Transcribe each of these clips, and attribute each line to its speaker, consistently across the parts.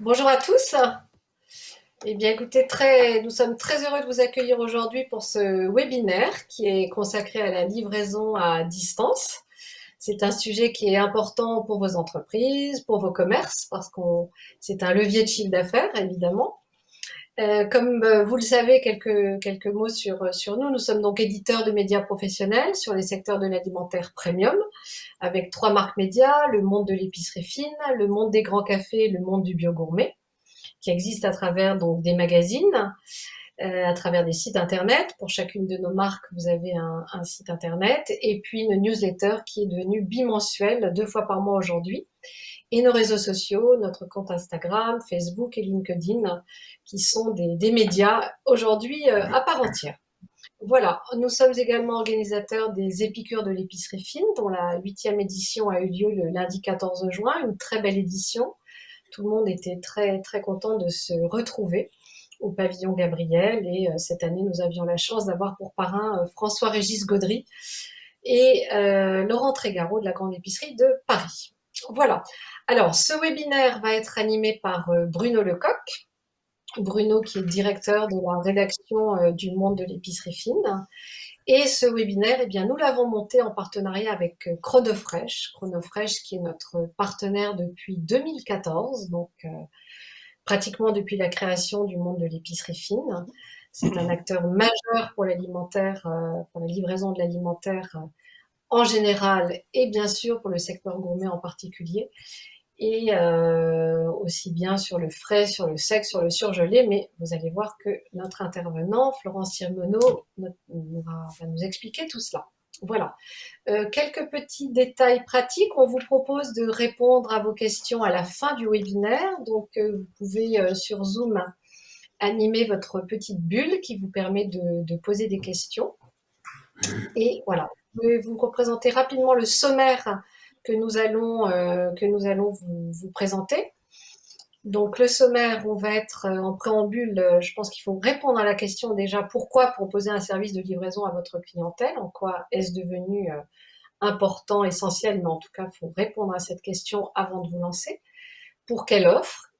Speaker 1: Bonjour à tous. Eh bien, écoutez, nous sommes très heureux de vous accueillir aujourd'hui pour ce webinaire qui est consacré à la livraison à distance. C'est un sujet qui est important pour vos entreprises, pour vos commerces, parce que c'est un levier de chiffre d'affaires, évidemment. Comme vous le savez, quelques mots sur nous. Nous sommes donc éditeurs de médias professionnels sur les secteurs de l'alimentaire premium, avec 3 marques médias, le monde de l'épicerie fine, le monde des grands cafés, le monde du bio-gourmet, qui existent à travers donc des magazines, à travers des sites internet. Pour chacune de nos marques, vous avez un site internet, et puis une newsletter qui est devenue bimensuelle 2 fois par mois aujourd'hui. Et nos réseaux sociaux, notre compte Instagram, Facebook et LinkedIn, qui sont des médias aujourd'hui à part entière. Voilà, nous sommes également organisateurs des Épicures de l'épicerie fine, dont la 8e édition a eu lieu le lundi 14 juin, une très belle édition. Tout le monde était très, très content de se retrouver au pavillon Gabriel, et cette année, nous avions la chance d'avoir pour parrain François-Régis Gaudry et Laurent Trégaro de la Grande Épicerie de Paris. Voilà. Alors, ce webinaire va être animé par Bruno Lecoq. Bruno, qui est directeur de la rédaction du Monde de l'épicerie fine. Et ce webinaire, eh bien, nous l'avons monté en partenariat avec Chronofresh. Chronofresh, qui est notre partenaire depuis 2014, donc pratiquement depuis la création du Monde de l'épicerie fine. C'est un acteur majeur pour l'alimentaire, pour la livraison de l'alimentaire en général, et bien sûr pour le secteur gourmet en particulier, et aussi bien sur le frais, sur le sec, sur le surgelé. Mais vous allez voir que notre intervenant, Florence Simoneau, va nous expliquer tout cela. Voilà. Quelques petits détails pratiques. On vous propose de répondre à vos questions à la fin du webinaire. Donc, vous pouvez sur Zoom animer votre petite bulle qui vous permet de poser des questions. Et voilà. Je vais vous représenter rapidement le sommaire que nous allons vous présenter. Donc le sommaire, on va être en préambule, je pense qu'il faut répondre à la question déjà, pourquoi proposer un service de livraison à votre clientèle? En quoi est-ce devenu important, essentiel? Mais en tout cas, il faut répondre à cette question avant de vous lancer. Pour quelle offre?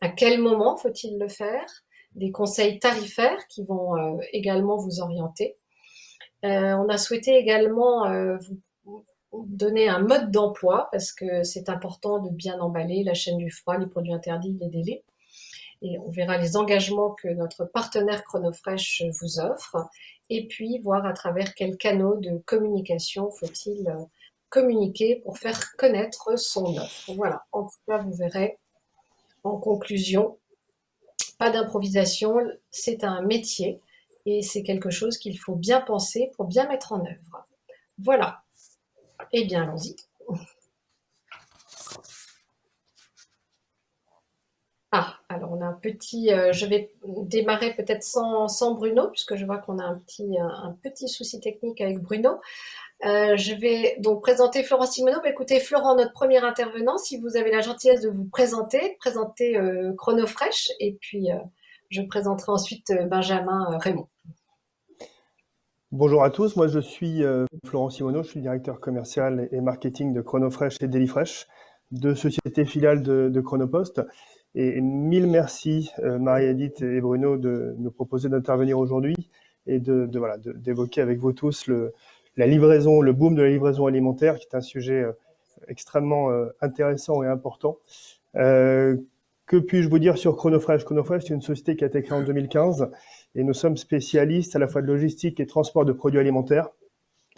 Speaker 1: À quel moment faut-il le faire? Des conseils tarifaires qui vont également vous orienter. On a souhaité également vous donner un mode d'emploi, parce que c'est important de bien emballer la chaîne du froid, les produits interdits, les délais. Et on verra les engagements que notre partenaire Chronofresh vous offre, et puis voir à travers quels canaux de communication faut-il communiquer pour faire connaître son offre. Voilà, en tout cas, vous verrez en conclusion, pas d'improvisation, c'est un métier et c'est quelque chose qu'il faut bien penser pour bien mettre en œuvre. Voilà. Eh bien, allons-y. Ah, alors on a un petit, je vais démarrer peut-être sans Bruno, puisque je vois qu'on a un petit souci technique avec Bruno. Je vais donc présenter Florent Simoneau. Écoutez, Florent, notre premier intervenant, si vous avez la gentillesse de vous présenter Chronofresh, et puis je présenterai ensuite Benjamin Raymond.
Speaker 2: Bonjour à tous, moi je suis Florent Simoneau, je suis directeur commercial et marketing de Chronofresh et Delifresh, deux sociétés filiales de Chronopost. Et mille merci Marie-Edith et Bruno de nous proposer d'intervenir aujourd'hui et d'évoquer avec vous tous la livraison, le boom de la livraison alimentaire, qui est un sujet extrêmement intéressant et important. Que puis-je vous dire sur Chronofresh? Chronofresh, c'est une société qui a été créée en 2015 et nous sommes spécialistes à la fois de logistique et transport de produits alimentaires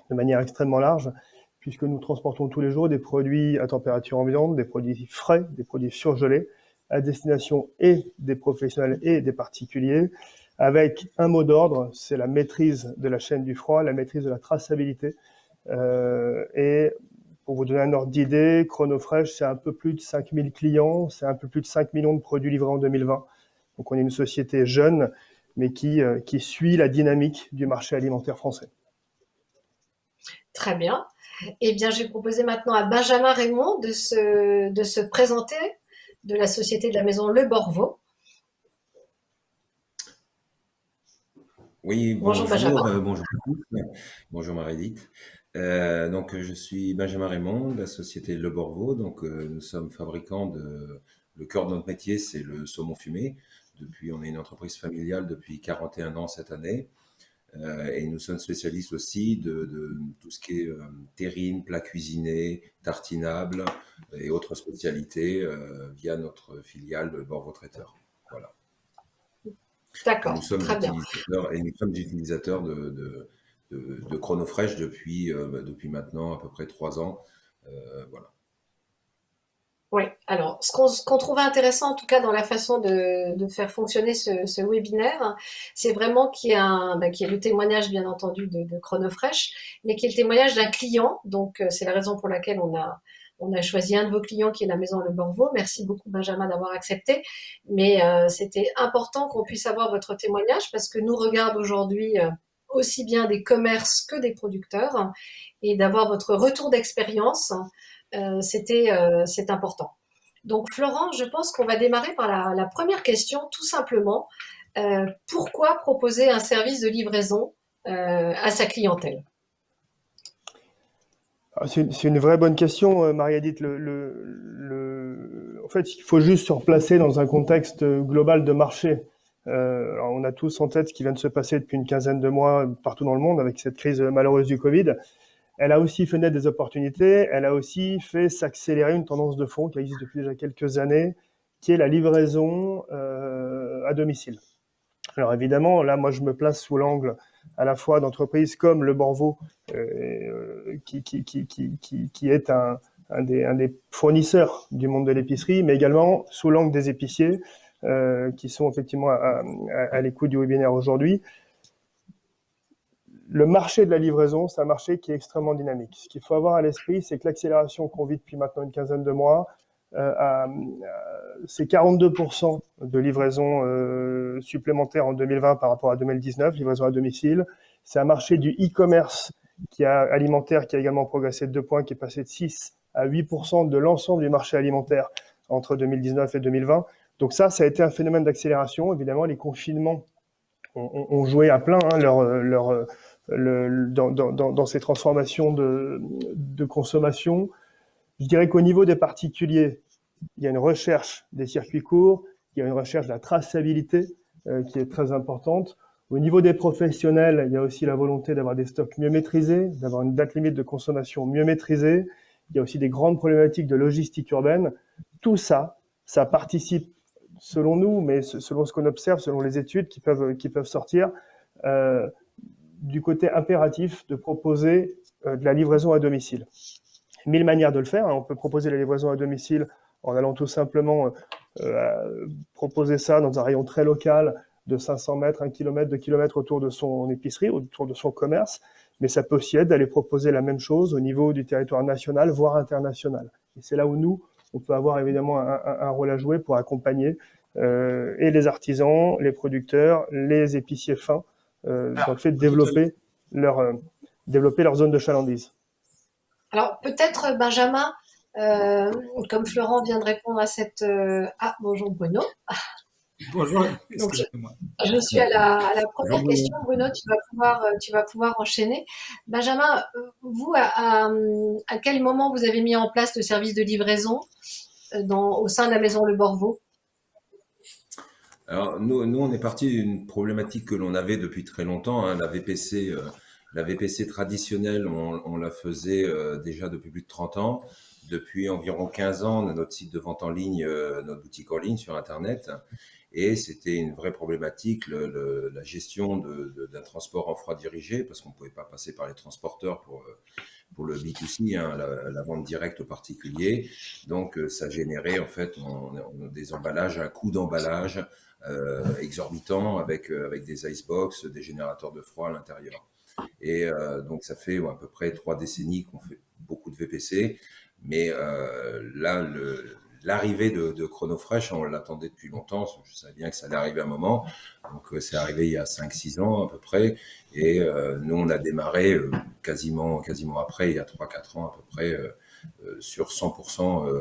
Speaker 2: de manière extrêmement large, puisque nous transportons tous les jours des produits à température ambiante, des produits frais, des produits surgelés, à destination et des professionnels et des particuliers, avec un mot d'ordre, c'est la maîtrise de la chaîne du froid, la maîtrise de la traçabilité. Et pour vous donner un ordre d'idée, Chronofresh, c'est un peu plus de 5000 clients, c'est un peu plus de 5 millions de produits livrés en 2020. Donc on est une société jeune, mais qui suit la dynamique du marché alimentaire français.
Speaker 1: Très bien. Eh bien, je vais proposer maintenant à Benjamin Raymond de se présenter, de la société de la maison Le Borvo.
Speaker 3: Oui,
Speaker 1: Bonjour Benjamin.
Speaker 3: bonjour à tous. Bonjour Marie-Edith. Donc, je suis Benjamin Raymond de la société Le Borvo. Donc, nous sommes fabricants de le cœur de notre métier, c'est le saumon fumé. On est une entreprise familiale depuis 41 ans cette année. Et nous sommes spécialistes aussi de tout ce qui est terrine, plats cuisinés, tartinables et autres spécialités via notre filiale Borvo Traiteur. Voilà.
Speaker 1: D'accord,
Speaker 3: Nous sommes
Speaker 1: très bien.
Speaker 3: utilisateurs de Chronofresh depuis maintenant à peu près 3 ans. Voilà.
Speaker 1: Oui, alors ce qu'on trouvait intéressant en tout cas dans la façon de faire fonctionner ce webinaire, c'est vraiment qu'il y ait qu'il y ait le témoignage bien entendu de Chronofresh, mais qu'il y ait le témoignage d'un client. Donc c'est la raison pour laquelle on a choisi un de vos clients qui est la maison Le Borvo. Merci beaucoup Benjamin d'avoir accepté. Mais c'était important qu'on puisse avoir votre témoignage parce que nous regardent aujourd'hui aussi bien des commerces que des producteurs et d'avoir votre retour d'expérience. C'est important. Donc Florent, je pense qu'on va démarrer par la première question, tout simplement. Pourquoi proposer un service de livraison à sa clientèle?
Speaker 2: C'est une vraie bonne question, Marie-Edith. En fait, il faut juste se replacer dans un contexte global de marché. Alors on a tous en tête ce qui vient de se passer depuis une quinzaine de mois partout dans le monde avec cette crise malheureuse du Covid. Elle a aussi fait naître des opportunités, elle a aussi fait s'accélérer une tendance de fond qui existe depuis déjà quelques années, qui est la livraison à domicile. Alors évidemment, là, moi, je me place sous l'angle à la fois d'entreprises comme Le Borvo, qui est un des fournisseurs du monde de l'épicerie, mais également sous l'angle des épiciers, qui sont effectivement à l'écoute du webinaire aujourd'hui. Le marché de la livraison, c'est un marché qui est extrêmement dynamique. Ce qu'il faut avoir à l'esprit, c'est que l'accélération qu'on vit depuis maintenant une quinzaine de mois, c'est 42% de livraison supplémentaire en 2020 par rapport à 2019, livraison à domicile. C'est un marché du e-commerce alimentaire qui a également progressé de 2 points, qui est passé de 6 à 8% de l'ensemble du marché alimentaire entre 2019 et 2020. Donc ça a été un phénomène d'accélération. Évidemment, les confinements ont joué à plein dans ces transformations de consommation. Je dirais qu'au niveau des particuliers, il y a une recherche des circuits courts, il y a une recherche de la traçabilité qui est très importante. Au niveau des professionnels, il y a aussi la volonté d'avoir des stocks mieux maîtrisés, d'avoir une date limite de consommation mieux maîtrisée. Il y a aussi des grandes problématiques de logistique urbaine. Tout ça participe, selon nous, mais selon ce qu'on observe, selon les études qui peuvent sortir, du côté impératif de proposer de la livraison à domicile. 1000 manières de le faire. On peut proposer la livraison à domicile en allant tout simplement proposer ça dans un rayon très local de 500 mètres, 1 km, 2 km autour de son épicerie, autour de son commerce. Mais ça peut aussi être d'aller proposer la même chose au niveau du territoire national, voire international. Et c'est là où nous, on peut avoir évidemment un rôle à jouer pour accompagner et les artisans, les producteurs, les épiciers fins dans le fait de développer leur zone de chalandise.
Speaker 1: Alors peut-être Benjamin, comme Florent vient de répondre à cette... bonjour Bruno.
Speaker 4: Bonjour,
Speaker 1: Donc,
Speaker 4: excusez-moi.
Speaker 1: je suis à la première question. Bruno, tu vas pouvoir enchaîner. Benjamin, vous, à quel moment vous avez mis en place le service de livraison au sein de la maison Le Borvo?
Speaker 3: Alors, nous, on est parti d'une problématique que l'on avait depuis très longtemps, hein, la VPC traditionnelle, on la faisait déjà depuis plus de 30 ans. Depuis environ 15 ans, on a notre site de vente en ligne, notre boutique en ligne sur Internet. Et c'était une vraie problématique, la gestion d'un transport en froid dirigé, parce qu'on ne pouvait pas passer par les transporteurs pour le B2C, hein, la vente directe aux particuliers. Donc, ça générait en fait des emballages, un coût d'emballage exorbitant avec des icebox, des générateurs de froid à l'intérieur. Et donc, ça fait à peu près 3 décennies qu'on fait beaucoup de VPC. Mais là, l'arrivée de Chronofresh, on l'attendait depuis longtemps. Je savais bien que ça allait arriver à un moment. Donc, c'est arrivé il y a 5-6 ans à peu près. Et nous, on a démarré quasiment après, il y a 3-4 ans à peu près, sur 100%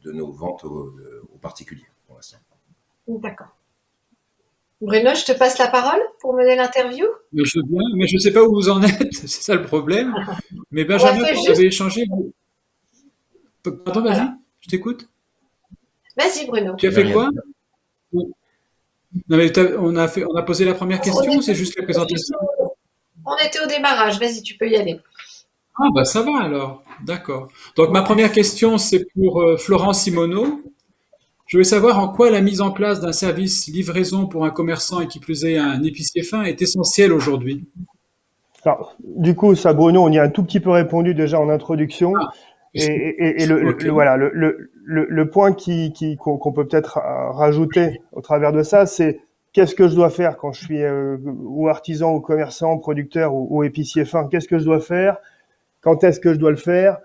Speaker 3: de nos ventes aux particuliers pour l'instant.
Speaker 1: D'accord. Bruno, je te passe la parole pour mener l'interview.
Speaker 4: Mais je veux bien, mais je ne sais pas où vous en êtes, c'est ça le problème. Mais Benjamin, vous avez échangé. Pardon, vas-y, je t'écoute.
Speaker 1: Vas-y, Bruno.
Speaker 4: Tu as fait quoi? Non, mais on a posé la première question ou c'est juste la présentation?
Speaker 1: On était au démarrage. Vas-y, tu peux y aller.
Speaker 4: Ah, bah ça va alors. D'accord. Donc, ma première question, c'est pour Florent Simoneau. Je veux savoir en quoi la mise en place d'un service livraison pour un commerçant et qui plus est un épicier fin est essentielle aujourd'hui.
Speaker 2: Alors, du coup, ça, Bruno, on y a un tout petit peu répondu déjà en introduction.
Speaker 4: Ah,
Speaker 2: Et
Speaker 4: ok.
Speaker 2: voilà, le point qu'on peut peut-être rajouter au travers de ça, c'est qu'est-ce que je dois faire quand je suis ou artisan, ou commerçant, producteur ou épicier fin? Qu'est-ce que je dois faire? Quand est-ce que je dois le faire?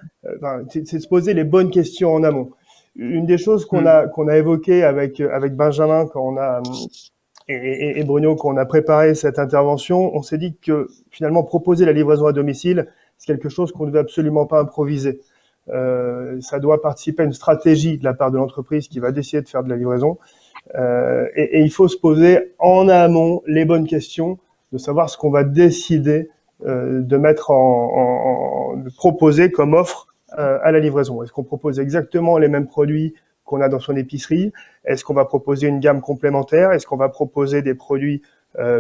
Speaker 2: C'est se poser les bonnes questions en amont. Une des choses
Speaker 4: Hmm.
Speaker 2: qu'on a évoquées avec Benjamin quand on a et Bruno, quand on a préparé cette intervention, on s'est dit que finalement proposer la livraison à domicile, c'est quelque chose qu'on ne devait absolument pas improviser. Ça doit participer à une stratégie de la part de l'entreprise qui va décider de faire de la livraison. Et il faut se poser en amont les bonnes questions, de savoir ce qu'on va décider de mettre de proposer comme offre à la livraison. Est-ce qu'on propose exactement les mêmes produits qu'on a dans son épicerie? Est-ce qu'on va proposer une gamme complémentaire? Est-ce qu'on va proposer des produits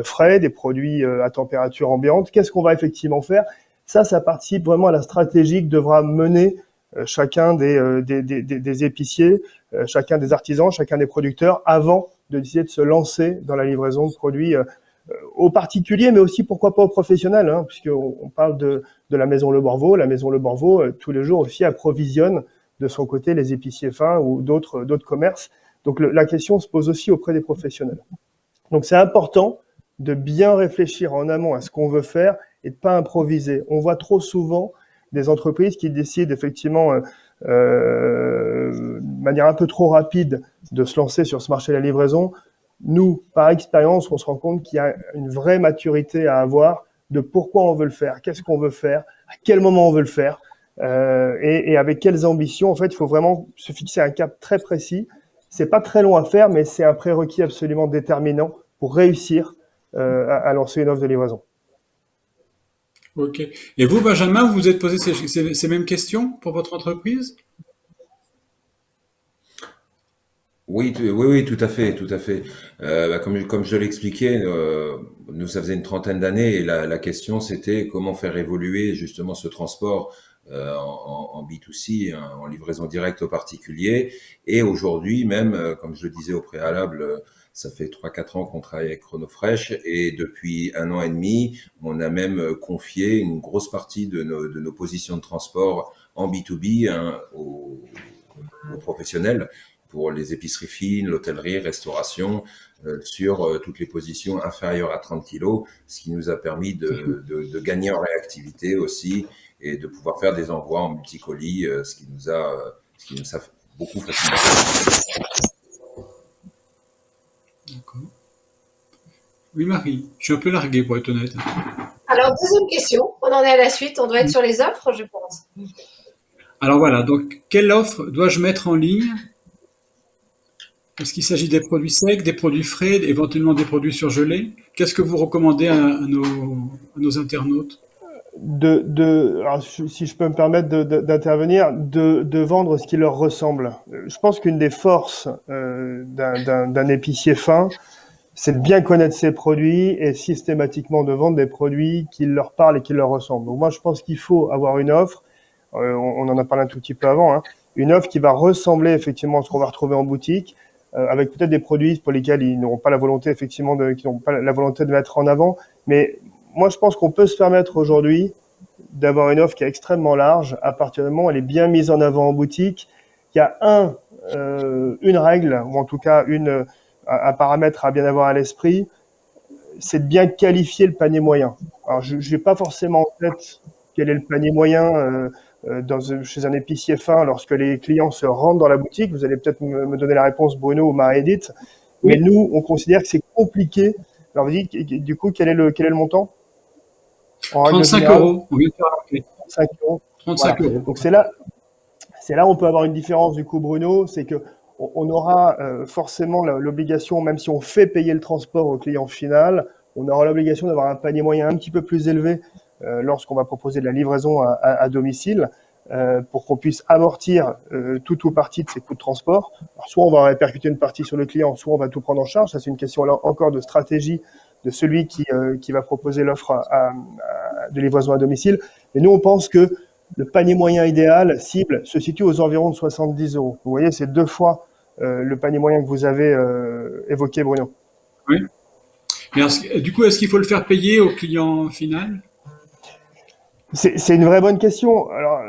Speaker 2: frais, des produits à température ambiante? Qu'est-ce qu'on va effectivement faire? Ça participe vraiment à la stratégie que devra mener chacun des épiciers, chacun des artisans, chacun des producteurs, avant de décider de se lancer dans la livraison de produits aux particuliers, mais aussi pourquoi pas aux professionnels, hein, puisqu'on parle de la maison Le Borvo. La maison Le Borvo, tous les jours aussi, approvisionne de son côté les épiciers fins ou d'autres commerces. Donc la question se pose aussi auprès des professionnels. Donc c'est important de bien réfléchir en amont à ce qu'on veut faire et de pas improviser. On voit trop souvent des entreprises qui décident effectivement de manière un peu trop rapide de se lancer sur ce marché de la livraison. Nous, par expérience, on se rend compte qu'il y a une vraie maturité à avoir de pourquoi on veut le faire, qu'est-ce qu'on veut faire, à quel moment on veut le faire, et avec quelles ambitions. En fait, il faut vraiment se fixer un cap très précis. C'est pas très long à faire, mais c'est un prérequis absolument déterminant pour réussir à lancer une offre de livraison.
Speaker 4: Ok. Et vous, Benjamin, vous vous êtes posé ces mêmes questions pour votre entreprise?
Speaker 3: Oui, tout à fait, tout à fait. Comme je l'expliquais, nous, ça faisait une trentaine d'années et la question, c'était comment faire évoluer justement ce transport en B2C, hein, en livraison directe aux particuliers. Et aujourd'hui, même, comme je le disais au préalable, ça fait 3, 4 ans qu'on travaille avec ChronoFresh et depuis 1 an et demi, on a même confié une grosse partie de nos positions de transport en B2B, hein, aux professionnels pour les épiceries fines, l'hôtellerie, restauration, sur toutes les positions inférieures à 30 kilos, ce qui nous a permis de gagner en réactivité aussi et de pouvoir faire des envois en multicolis, ce qui nous a beaucoup facilité.
Speaker 4: D'accord. Oui, Marie, je suis un peu largué pour être honnête.
Speaker 1: Alors, deuxième question. On en est à la suite. On doit être sur les offres, je pense.
Speaker 4: Alors voilà, donc quelle offre dois-je mettre en ligne? Est-ce qu'il s'agit des produits secs, des produits frais, éventuellement des produits surgelés? Qu'est-ce que vous recommandez à nos internautes?
Speaker 2: Alors, si je peux me permettre d'intervenir, de vendre ce qui leur ressemble. Je pense qu'une des forces d'un épicier fin, c'est de bien connaître ses produits et systématiquement de vendre des produits qui leur parlent et qui leur ressemblent. Donc moi, je pense qu'il faut avoir une offre, on en a parlé un tout petit peu avant, hein, une offre qui va ressembler effectivement à ce qu'on va retrouver en boutique, avec peut-être des produits pour lesquels ils n'auront pas la volonté effectivement qui n'ont pas la volonté de mettre en avant. Mais moi, je pense qu'on peut se permettre aujourd'hui d'avoir une offre qui est extrêmement large à partir du moment où elle est bien mise en avant en boutique. Il y a une règle, ou en tout cas un paramètre à bien avoir à l'esprit, c'est de bien qualifier le panier moyen. Alors, je n'ai pas forcément en tête quel est le panier moyen chez un épicier fin lorsque les clients se rendent dans la boutique. Vous allez peut-être me donner la réponse, Bruno ou Marie-Edith. Mais nous, on considère que c'est compliqué. Alors, vous dites, du coup, quel est le montant? En règle
Speaker 4: 35
Speaker 2: générale,
Speaker 4: euros. On vient de faire la
Speaker 2: 5 euros.
Speaker 4: 35
Speaker 2: Voilà.
Speaker 4: euros.
Speaker 2: Donc c'est là où on peut avoir une différence du coup, Bruno, c'est que on aura forcément l'obligation, même si on fait payer le transport au client final, on aura l'obligation d'avoir un panier moyen un petit peu plus élevé lorsqu'on va proposer de la livraison à domicile. pour qu'on puisse amortir tout ou partie de ces coûts de transport. Alors, soit on va répercuter une partie sur le client, soit on va tout prendre en charge. Ça, c'est une question là encore de stratégie de celui qui va proposer l'offre de livraison à domicile. Et nous, on pense que le panier moyen idéal, cible, se situe aux environs de 70 euros. Vous voyez, c'est 2 fois le panier moyen que vous avez évoqué, Bruno.
Speaker 4: Oui. Mais du coup, est-ce qu'il faut le faire payer au client final?
Speaker 2: C'est une vraie bonne question. Alors,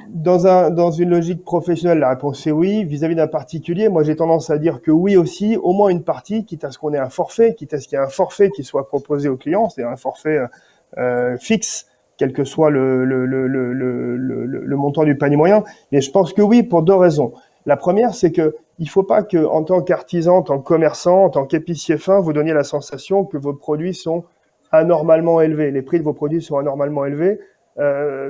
Speaker 2: dans une logique professionnelle, la réponse est oui. Vis-à-vis d'un particulier, moi j'ai tendance à dire que oui aussi, au moins une partie, quitte à ce qu'on ait un forfait, quitte à ce qu'il y ait un forfait qui soit proposé au client, c'est un forfait fixe, quel que soit le montant du panier moyen. Mais je pense que oui, pour 2 raisons. La première, c'est que il faut pas que, en tant qu'artisan, en tant que commerçant, en tant qu'épicier fin, vous donniez la sensation que vos produits sont anormalement élevés. Les prix de vos produits sont anormalement élevés.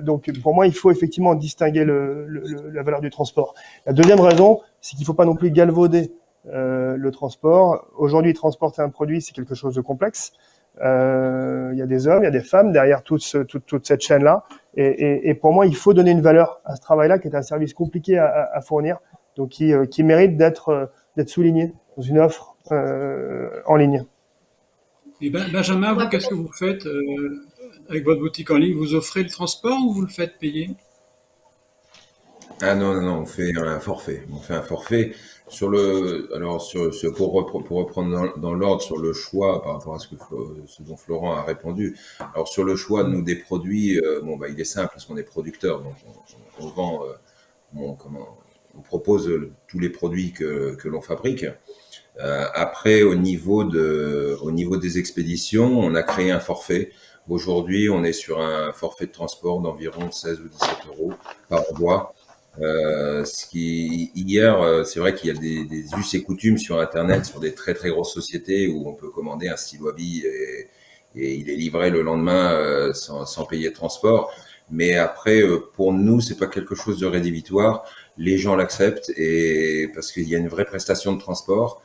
Speaker 2: Donc, pour moi, il faut effectivement distinguer la valeur du transport. La deuxième raison, c'est qu'il ne faut pas non plus galvauder le transport. Aujourd'hui, transporter un produit, c'est quelque chose de complexe. Il y a des hommes, il y a des femmes derrière toute cette chaîne-là. Et pour moi, il faut donner une valeur à ce travail-là, qui est un service compliqué à fournir, donc qui mérite d'être souligné dans une offre en ligne.
Speaker 4: Et Benjamin, vous, qu'est-ce que vous faites avec votre boutique en ligne? Vous offrez le transport ou vous le faites payer?
Speaker 3: Ah non, non, non, on fait un forfait. On fait un forfait pour reprendre dans l'ordre sur le choix par rapport à ce dont Florent a répondu. Alors sur le choix, nous, des produits, il est simple parce qu'on est producteur, donc on vend, on propose tous les produits que l'on fabrique. Après, au niveau des expéditions, on a créé un forfait. Aujourd'hui, on est sur un forfait de transport d'environ 16 ou 17 euros par envoi. C'est vrai qu'il y a des us et coutumes sur Internet, sur des très très grosses sociétés où on peut commander un stylo à billes et il est livré le lendemain sans payer de transport. Mais après, pour nous, c'est pas quelque chose de rédhibitoire. Les gens l'acceptent et parce qu'il y a une vraie prestation de transport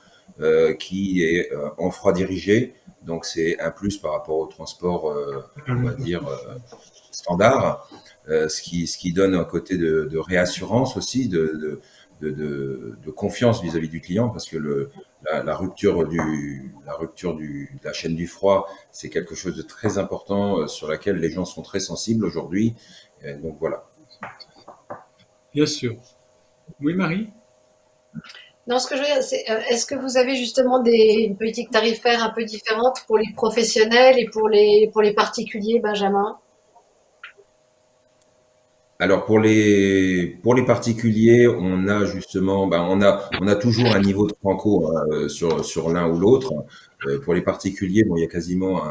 Speaker 3: qui est en froid dirigé. Donc c'est un plus par rapport au transport, on va dire, standard. Ce qui donne un côté de réassurance aussi, de confiance vis-à-vis du client, parce que la rupture de la chaîne du froid, c'est quelque chose de très important sur laquelle les gens sont très sensibles aujourd'hui. Donc voilà.
Speaker 4: Bien sûr. Oui, Marie?
Speaker 1: Non, ce que je veux dire, c'est, est-ce que vous avez justement une politique tarifaire un peu différente pour les professionnels et pour les particuliers, Benjamin?
Speaker 3: Alors pour les particuliers, on a justement, on a toujours un niveau de franco sur l'un ou l'autre. Pour les particuliers, il y a quasiment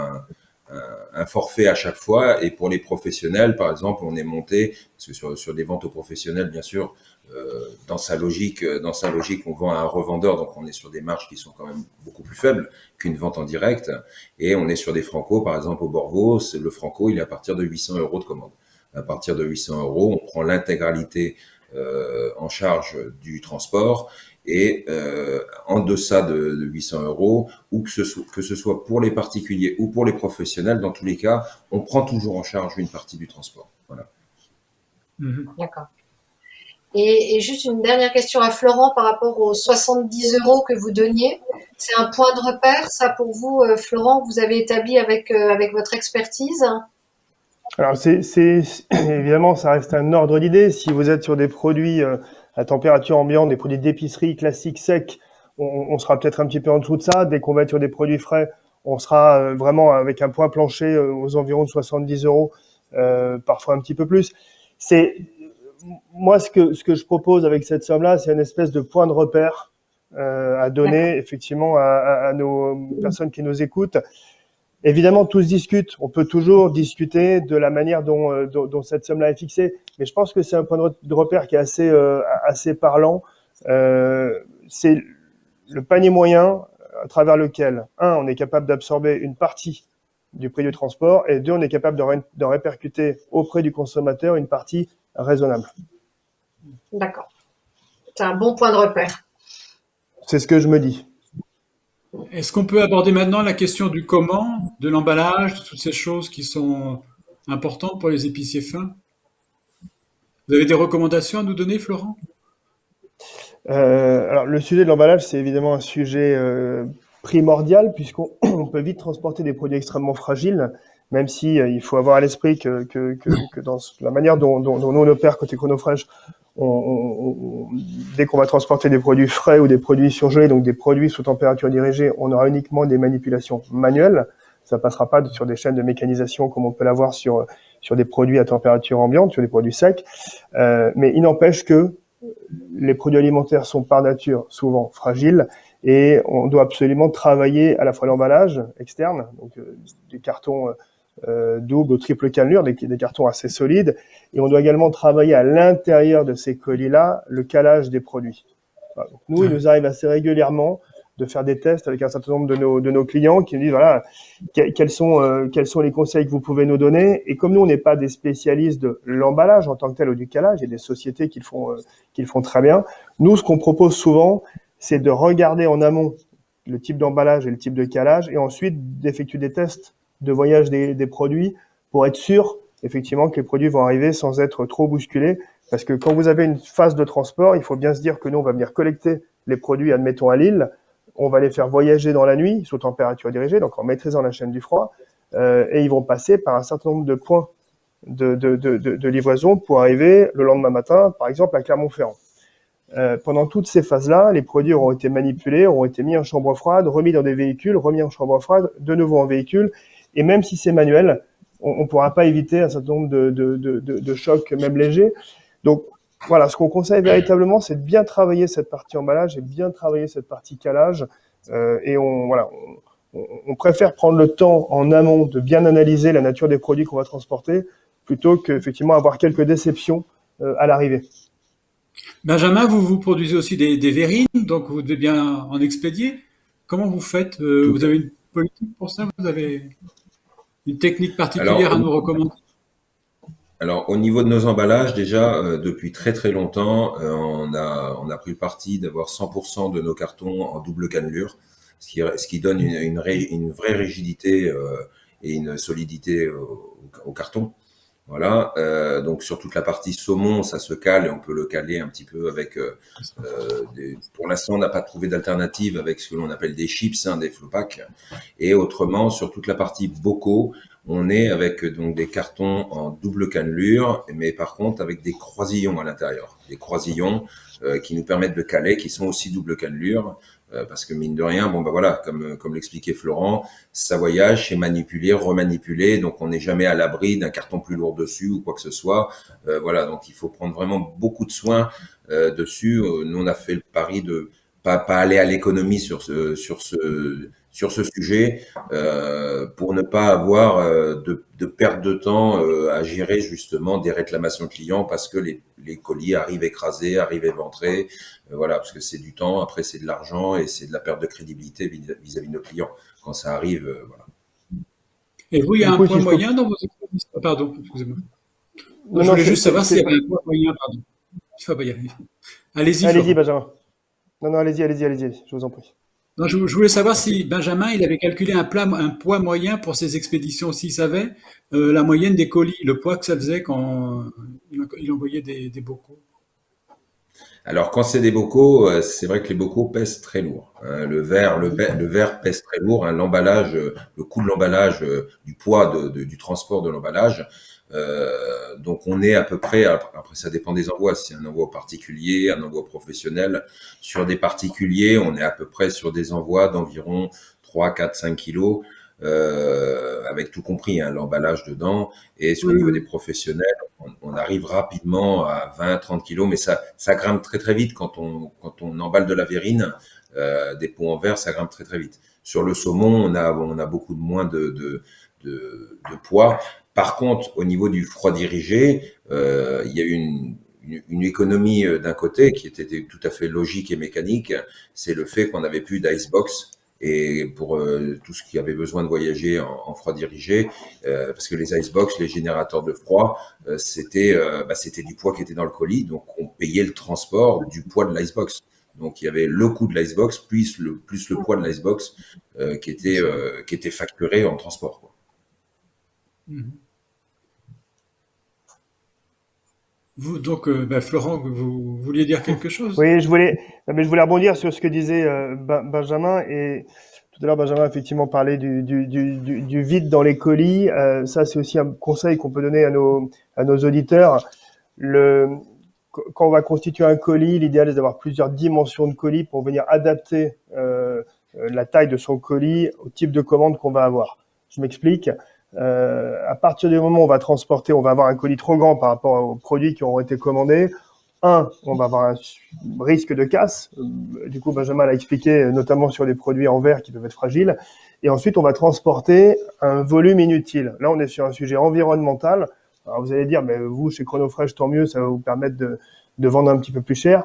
Speaker 3: un forfait à chaque fois. Et pour les professionnels, par exemple, on est monté parce que sur des ventes aux professionnels, bien sûr, dans sa logique, on vend à un revendeur, donc on est sur des marges qui sont quand même beaucoup plus faibles qu'une vente en direct. Et on est sur des francos, par exemple au Borvo, le franco, il est à partir de 800 euros de commande. À partir de 800 euros, on prend l'intégralité en charge du transport et en deçà de 800 euros, ou que ce soit pour les particuliers ou pour les professionnels, dans tous les cas, on prend toujours en charge une partie du transport. Voilà.
Speaker 1: D'accord. Et juste une dernière question à Florent par rapport aux 70 euros que vous donniez. C'est un point de repère, ça pour vous, Florent, que vous avez établi avec votre expertise?
Speaker 2: Alors, évidemment, ça reste un ordre d'idée. Si vous êtes sur des produits à température ambiante, des produits d'épicerie classiques secs, on sera peut-être un petit peu en dessous de ça. Dès qu'on va être sur des produits frais, on sera vraiment avec un point plancher aux environs de 70 euros, parfois un petit peu plus. Moi, ce que je propose avec cette somme-là, c'est une espèce de point de repère à donner effectivement à nos personnes qui nous écoutent. Évidemment, tout se discute. On peut toujours discuter de la manière dont cette somme-là est fixée. Mais je pense que c'est un point de repère qui est assez parlant. C'est le panier moyen à travers lequel, on est capable d'absorber une partie du prix du transport et deux, on est capable de répercuter auprès du consommateur une partie raisonnable.
Speaker 1: D'accord. C'est un bon point de repère.
Speaker 2: C'est ce que je me dis.
Speaker 4: Est-ce qu'on peut aborder maintenant la question du comment, de l'emballage, de toutes ces choses qui sont importantes pour les épiciers fins? Vous avez des recommandations à nous donner, Florent?
Speaker 2: Alors, le sujet de l'emballage, c'est évidemment un sujet primordial puisqu'on on peut vite transporter des produits extrêmement fragiles, même si il faut avoir à l'esprit que dans la manière dont nous on opère côté Chronofresh, dès qu'on va transporter des produits frais ou des produits surgelés, donc des produits sous température dirigée, on aura uniquement des manipulations manuelles. Ça passera pas sur des chaînes de mécanisation comme on peut l'avoir sur des produits à température ambiante, sur des produits secs. Mais il n'empêche que les produits alimentaires sont par nature souvent fragiles et on doit absolument travailler à la fois l'emballage externe, donc des cartons double ou triple cannelure, des cartons assez solides, et on doit également travailler à l'intérieur de ces colis-là le calage des produits. Voilà. Donc nous, il nous arrive assez régulièrement de faire des tests avec un certain nombre de nos clients qui nous disent voilà quels sont les conseils que vous pouvez nous donner. Et comme nous, on n'est pas des spécialistes de l'emballage en tant que tel ou du calage, il y a des sociétés qui le font très bien. Nous, ce qu'on propose souvent, c'est de regarder en amont le type d'emballage et le type de calage, et ensuite d'effectuer des tests de voyage des produits pour être sûr, effectivement, que les produits vont arriver sans être trop bousculés. Parce que quand vous avez une phase de transport, il faut bien se dire que nous, on va venir collecter les produits, admettons, à Lille. On va les faire voyager dans la nuit, sous température dirigée, donc en maîtrisant la chaîne du froid. Et ils vont passer par un certain nombre de points de livraison pour arriver le lendemain matin, par exemple, à Clermont-Ferrand. Pendant toutes ces phases-là, les produits auront été manipulés, auront été mis en chambre froide, remis dans des véhicules, remis en chambre froide, de nouveau en véhicule. Et même si c'est manuel, on ne pourra pas éviter un certain nombre de chocs, même légers. Donc, voilà, ce qu'on conseille véritablement, c'est de bien travailler cette partie emballage et bien travailler cette partie calage. Et on préfère prendre le temps en amont de bien analyser la nature des produits qu'on va transporter plutôt qu'effectivement avoir quelques déceptions à l'arrivée.
Speaker 4: Benjamin, vous produisez aussi des verrines, donc vous devez bien en expédier. Comment vous faites?
Speaker 3: Tout
Speaker 4: Vous
Speaker 3: à
Speaker 4: avez
Speaker 3: fait.
Speaker 4: une politique pour ça? Vous avez une technique
Speaker 3: Alors,
Speaker 4: particulière à nous recommander?
Speaker 3: alors, au niveau de nos emballages, déjà, depuis très très longtemps, on a pris le parti d'avoir 100% de nos cartons en double cannelure, ce qui donne une vraie rigidité et une solidité au carton. Voilà, donc sur toute la partie saumon, ça se cale et on peut le caler un petit peu avec. Pour l'instant, on n'a pas trouvé d'alternative avec ce que l'on appelle des chips, hein, des flopacs. Et autrement, sur toute la partie bocaux, on est avec donc des cartons en double cannelure, mais par contre avec des croisillons à l'intérieur, des croisillons qui nous permettent de caler, qui sont aussi double cannelure. Parce que mine de rien, bon bah voilà, comme l'expliquait Florent, ça voyage, c'est manipulé, remanipulé, donc on n'est jamais à l'abri d'un carton plus lourd dessus ou quoi que ce soit. Voilà, donc il faut prendre vraiment beaucoup de soin dessus. Nous, on a fait le pari de pas aller à l'économie sur ce sujet pour ne pas avoir de perte de temps à gérer justement des réclamations clients parce que les colis arrivent écrasés, arrivent éventrés, voilà, parce que c'est du temps, après c'est de l'argent et c'est de la perte de crédibilité vis-à-vis de nos clients quand ça arrive, voilà.
Speaker 4: Et vous, il y a
Speaker 2: Du
Speaker 4: un
Speaker 2: coup, si
Speaker 4: poids
Speaker 2: je peux...
Speaker 4: moyen dans vos expéditions? Pardon, excusez-moi. Non,
Speaker 2: Non,
Speaker 4: je
Speaker 2: non,
Speaker 4: voulais juste savoir s'il y avait
Speaker 2: c'est...
Speaker 4: un poids moyen, pardon. Il faut pas y arriver. Allez-y,
Speaker 2: Allez-y,
Speaker 4: Florent.
Speaker 2: Benjamin. Non, non, allez-y, je vous en prie.
Speaker 4: Non, je voulais savoir si Benjamin, il avait calculé un poids moyen pour ses expéditions, s'il savait la moyenne des colis, le poids que ça faisait quand il envoyait des bocaux.
Speaker 3: Alors, quand c'est des bocaux, c'est vrai que les bocaux pèsent très lourd, hein. Le verre pèse très lourd, hein. L'emballage, le coût de l'emballage, du poids du transport de l'emballage. Donc, on est à peu près, après ça dépend des envois, si c'est un envoi particulier, un envoi professionnel. Sur des particuliers, on est à peu près sur des envois d'environ 3, 4, 5 kilos, avec tout compris, hein, l'emballage dedans. Et sur le niveau des professionnels, on arrive rapidement à 20, 30 kilos, mais ça grimpe très très vite quand on emballe de la verrine, des pots en verre, ça grimpe très très vite. Sur le saumon, on a beaucoup de moins de poids. Par contre, au niveau du froid dirigé, il y a eu une économie d'un côté qui était tout à fait logique et mécanique, c'est le fait qu'on n'avait plus d'icebox. Et pour tout ce qui avait besoin de voyager en froid dirigé, parce que les icebox, les générateurs de froid, c'était du poids qui était dans le colis, donc on payait le transport du poids de l'icebox. Donc il y avait le coût de l'icebox plus le poids de l'icebox qui était facturé en transport, quoi.
Speaker 4: Mhm. Florent, vous vouliez dire quelque chose?
Speaker 2: Oui, mais je voulais rebondir sur ce que disait Benjamin. Et tout à l'heure, Benjamin effectivement parlait du vide dans les colis. Ça, c'est aussi un conseil qu'on peut donner à nos auditeurs. Le, Quand on va constituer un colis, l'idéal est d'avoir plusieurs dimensions de colis pour venir adapter la taille de son colis au type de commande qu'on va avoir. Je m'explique. À partir du moment où on va avoir un colis trop grand par rapport aux produits qui auront été commandés. On va avoir un risque de casse. Du coup, Benjamin l'a expliqué, notamment sur des produits en verre qui peuvent être fragiles. Et ensuite, on va transporter un volume inutile. Là, on est sur un sujet environnemental. Alors, vous allez dire, mais vous, chez Chronofresh, tant mieux, ça va vous permettre de vendre un petit peu plus cher.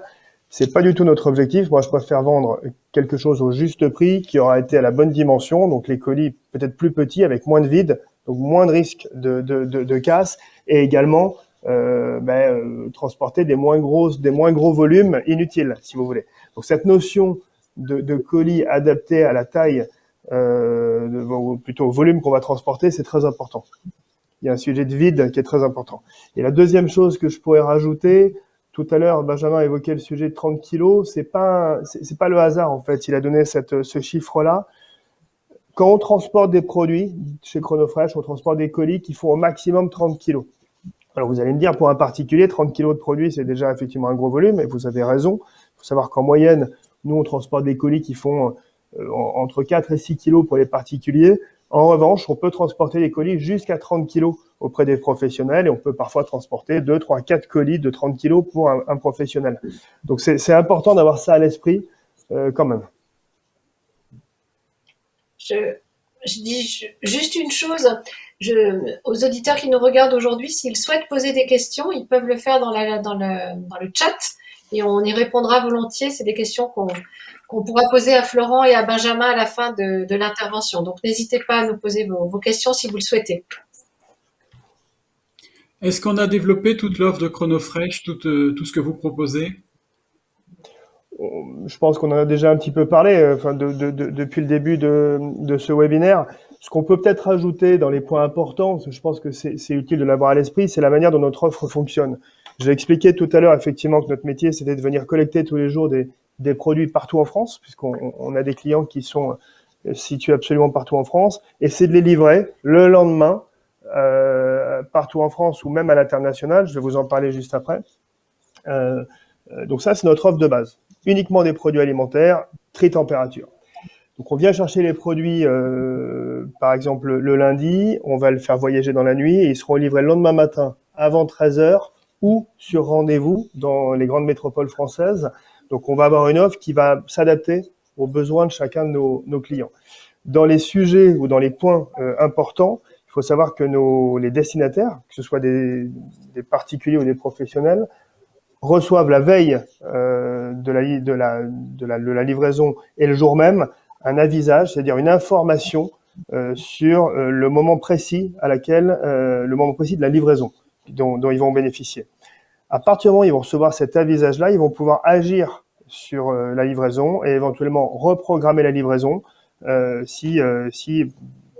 Speaker 2: C'est pas du tout notre objectif. Moi, je préfère vendre quelque chose au juste prix, qui aura été à la bonne dimension. Donc, les colis peut-être plus petits, avec moins de vide, donc moins de risque de casse. Et également, transporter des moins gros volumes inutiles, si vous voulez. Donc cette notion de colis adapté à la taille, ou plutôt au volume qu'on va transporter, c'est très important. Il y a un sujet de vide qui est très important. Et la deuxième chose que je pourrais rajouter, tout à l'heure, Benjamin évoquait le sujet de 30 kilos. C'est pas le hasard, en fait. Il a donné ce chiffre-là. Quand on transporte des produits, chez Chronofresh, on transporte des colis qui font au maximum 30 kilos. Alors vous allez me dire, pour un particulier, 30 kilos de produits, c'est déjà effectivement un gros volume, et vous avez raison. Il faut savoir qu'en moyenne, nous, on transporte des colis qui font entre 4 et 6 kilos pour les particuliers. En revanche, on peut transporter des colis jusqu'à 30 kilos auprès des professionnels, et on peut parfois transporter 2, 3, 4 colis de 30 kilos pour un professionnel. Donc c'est important d'avoir ça à l'esprit quand même.
Speaker 1: Je dis juste une chose. Aux auditeurs qui nous regardent aujourd'hui, s'ils souhaitent poser des questions, ils peuvent le faire dans le chat et on y répondra volontiers. C'est des questions qu'on pourra poser à Florent et à Benjamin à la fin de l'intervention. Donc n'hésitez pas à nous poser vos questions si vous le souhaitez.
Speaker 4: Est-ce qu'on a développé toute l'offre de Chronofresh, tout ce que vous proposez?
Speaker 2: Je pense qu'on en a déjà un petit peu parlé depuis le début de ce webinaire. Ce qu'on peut peut-être rajouter dans les points importants, parce que je pense que c'est utile de l'avoir à l'esprit, c'est la manière dont notre offre fonctionne. J'ai expliqué tout à l'heure effectivement que notre métier, c'était de venir collecter tous les jours des produits partout en France, puisqu'on a des clients qui sont situés absolument partout en France, et c'est de les livrer le lendemain partout en France ou même à l'international. Je vais vous en parler juste après. Donc ça, c'est notre offre de base. Uniquement des produits alimentaires, tri-température. Donc on vient chercher les produits, par exemple le lundi, on va le faire voyager dans la nuit et ils seront livrés le lendemain matin avant 13h ou sur rendez-vous dans les grandes métropoles françaises. Donc on va avoir une offre qui va s'adapter aux besoins de chacun de nos clients. Dans les sujets ou dans les points importants, il faut savoir que les destinataires, que ce soit des particuliers ou des professionnels, reçoivent la veille de la livraison et le jour même un avisage, c'est-à-dire une information sur le moment précis le moment précis de la livraison dont ils vont bénéficier. À partir du moment où ils vont recevoir cet avisage-là, ils vont pouvoir agir sur la livraison et éventuellement reprogrammer la livraison si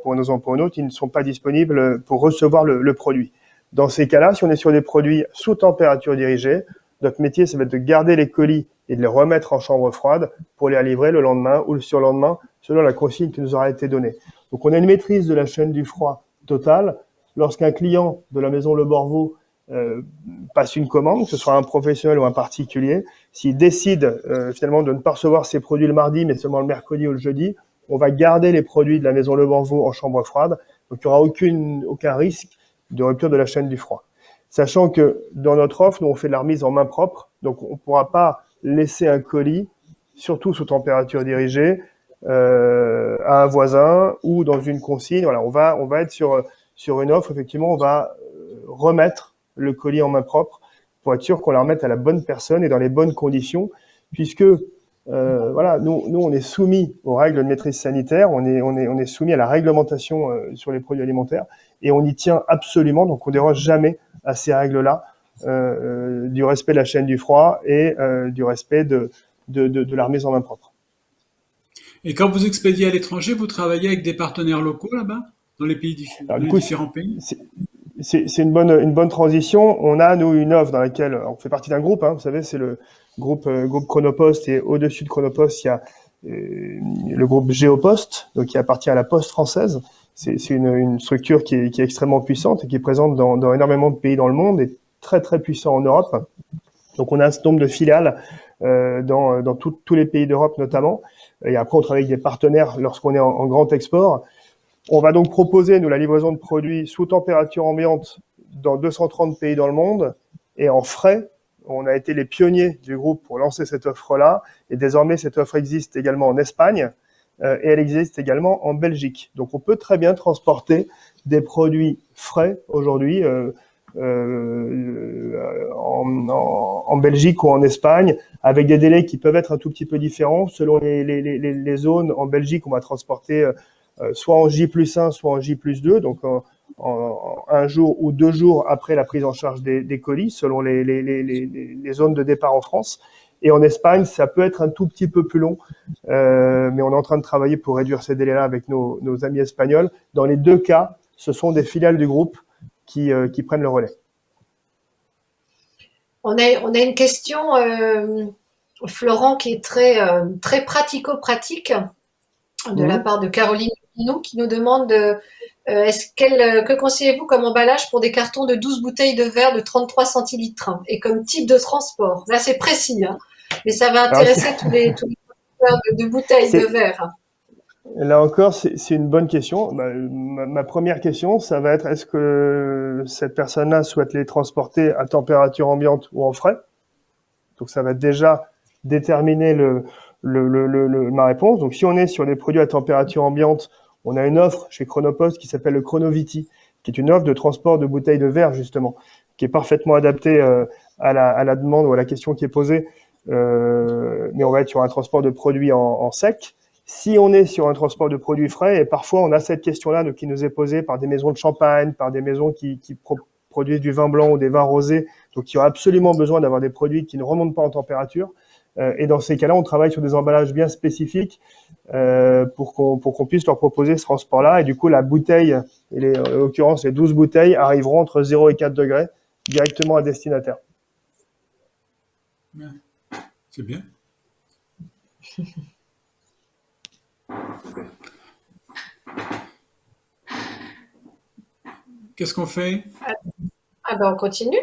Speaker 2: pour une raison ou pour une autre, ils ne sont pas disponibles pour recevoir le produit. Dans ces cas-là, si on est sur des produits sous température dirigée, notre métier, ça va être de garder les colis et de les remettre en chambre froide pour les livrer le lendemain ou le surlendemain, selon la consigne qui nous aura été donnée. Donc, on a une maîtrise de la chaîne du froid totale. Lorsqu'un client de la maison Le Borvo passe une commande, que ce soit un professionnel ou un particulier, s'il décide finalement de ne pas recevoir ses produits le mardi, mais seulement le mercredi ou le jeudi, on va garder les produits de la maison Le Borvo en chambre froide. Donc, il n'y aura aucun risque de rupture de la chaîne du froid. Sachant que dans notre offre, nous, on fait de la remise en main propre. Donc, on ne pourra pas laisser un colis, surtout sous température dirigée, à un voisin ou dans une consigne. Voilà, on va être sur une offre. Effectivement, on va remettre le colis en main propre pour être sûr qu'on la remette à la bonne personne et dans les bonnes conditions, puisque voilà, nous, on est soumis aux règles de maîtrise sanitaire, on est soumis à la réglementation sur les produits alimentaires et on y tient absolument. Donc, on déroge jamais à ces règles-là, du respect de la chaîne du froid et du respect de la remise en main propre.
Speaker 4: Et quand vous expédiez à l'étranger, vous travaillez avec des partenaires locaux là-bas, dans les différents pays?
Speaker 2: c'est une bonne transition. On a, nous, une offre dans laquelle on fait partie d'un groupe, hein, vous savez, c'est le groupe Chronopost, et au-dessus de Chronopost, il y a le groupe Géopost, donc qui appartient à la Poste française. C'est une structure qui est extrêmement puissante et qui est présente dans énormément de pays dans le monde et très, très puissant en Europe. Donc, on a un certain nombre de filiales dans tous les pays d'Europe notamment. Et après, on travaille avec des partenaires lorsqu'on est en grand export. On va donc proposer, nous, la livraison de produits sous température ambiante dans 230 pays dans le monde et en frais. On a été les pionniers du groupe pour lancer cette offre-là. Et désormais, cette offre existe également en Espagne et elle existe également en Belgique. Donc, on peut très bien transporter des produits frais aujourd'hui en Belgique ou en Espagne, avec des délais qui peuvent être un tout petit peu différents. Selon les zones, en Belgique, on va transporter soit en J+1, soit en J+2, donc en un jour ou 2 jours après la prise en charge des colis, selon les zones de départ en France. Et en Espagne, ça peut être un tout petit peu plus long, mais on est en train de travailler pour réduire ces délais-là avec nos amis espagnols. Dans les 2 cas, ce sont des filiales du groupe qui prennent le relais.
Speaker 1: On a une question, Florent, qui est très pratico-pratique de la part de Caroline Pinou, qui nous demande que conseillez-vous comme emballage pour des cartons de 12 bouteilles de verre de 33 centilitres et comme type de transport? Là, c'est précis, hein, mais ça va intéresser tous les producteurs de bouteilles de verre.
Speaker 2: Là encore, c'est une bonne question. Ma première question, ça va être, est-ce que cette personne-là souhaite les transporter à température ambiante ou en frais? Donc, ça va déjà déterminer ma réponse. Donc, si on est sur des produits à température ambiante, on a une offre chez Chronopost qui s'appelle le Chronoviti, qui est une offre de transport de bouteilles de verre, justement, qui est parfaitement adaptée à la demande ou à la question qui est posée. Mais on va être sur un transport de produits en sec. Si on est sur un transport de produits frais, et parfois on a cette question-là qui nous est posée par des maisons de champagne, par des maisons qui produisent du vin blanc ou des vins rosés, donc il y aura absolument besoin d'avoir des produits qui ne remontent pas en température. Et dans ces cas-là, on travaille sur des emballages bien spécifiques pour qu'on puisse leur proposer ce transport-là. Et du coup, la bouteille, en l'occurrence les 12 bouteilles, arriveront entre 0 et 4 degrés directement à destinataire.
Speaker 4: C'est bien. Qu'est-ce qu'on fait?
Speaker 1: Ah ben on continue.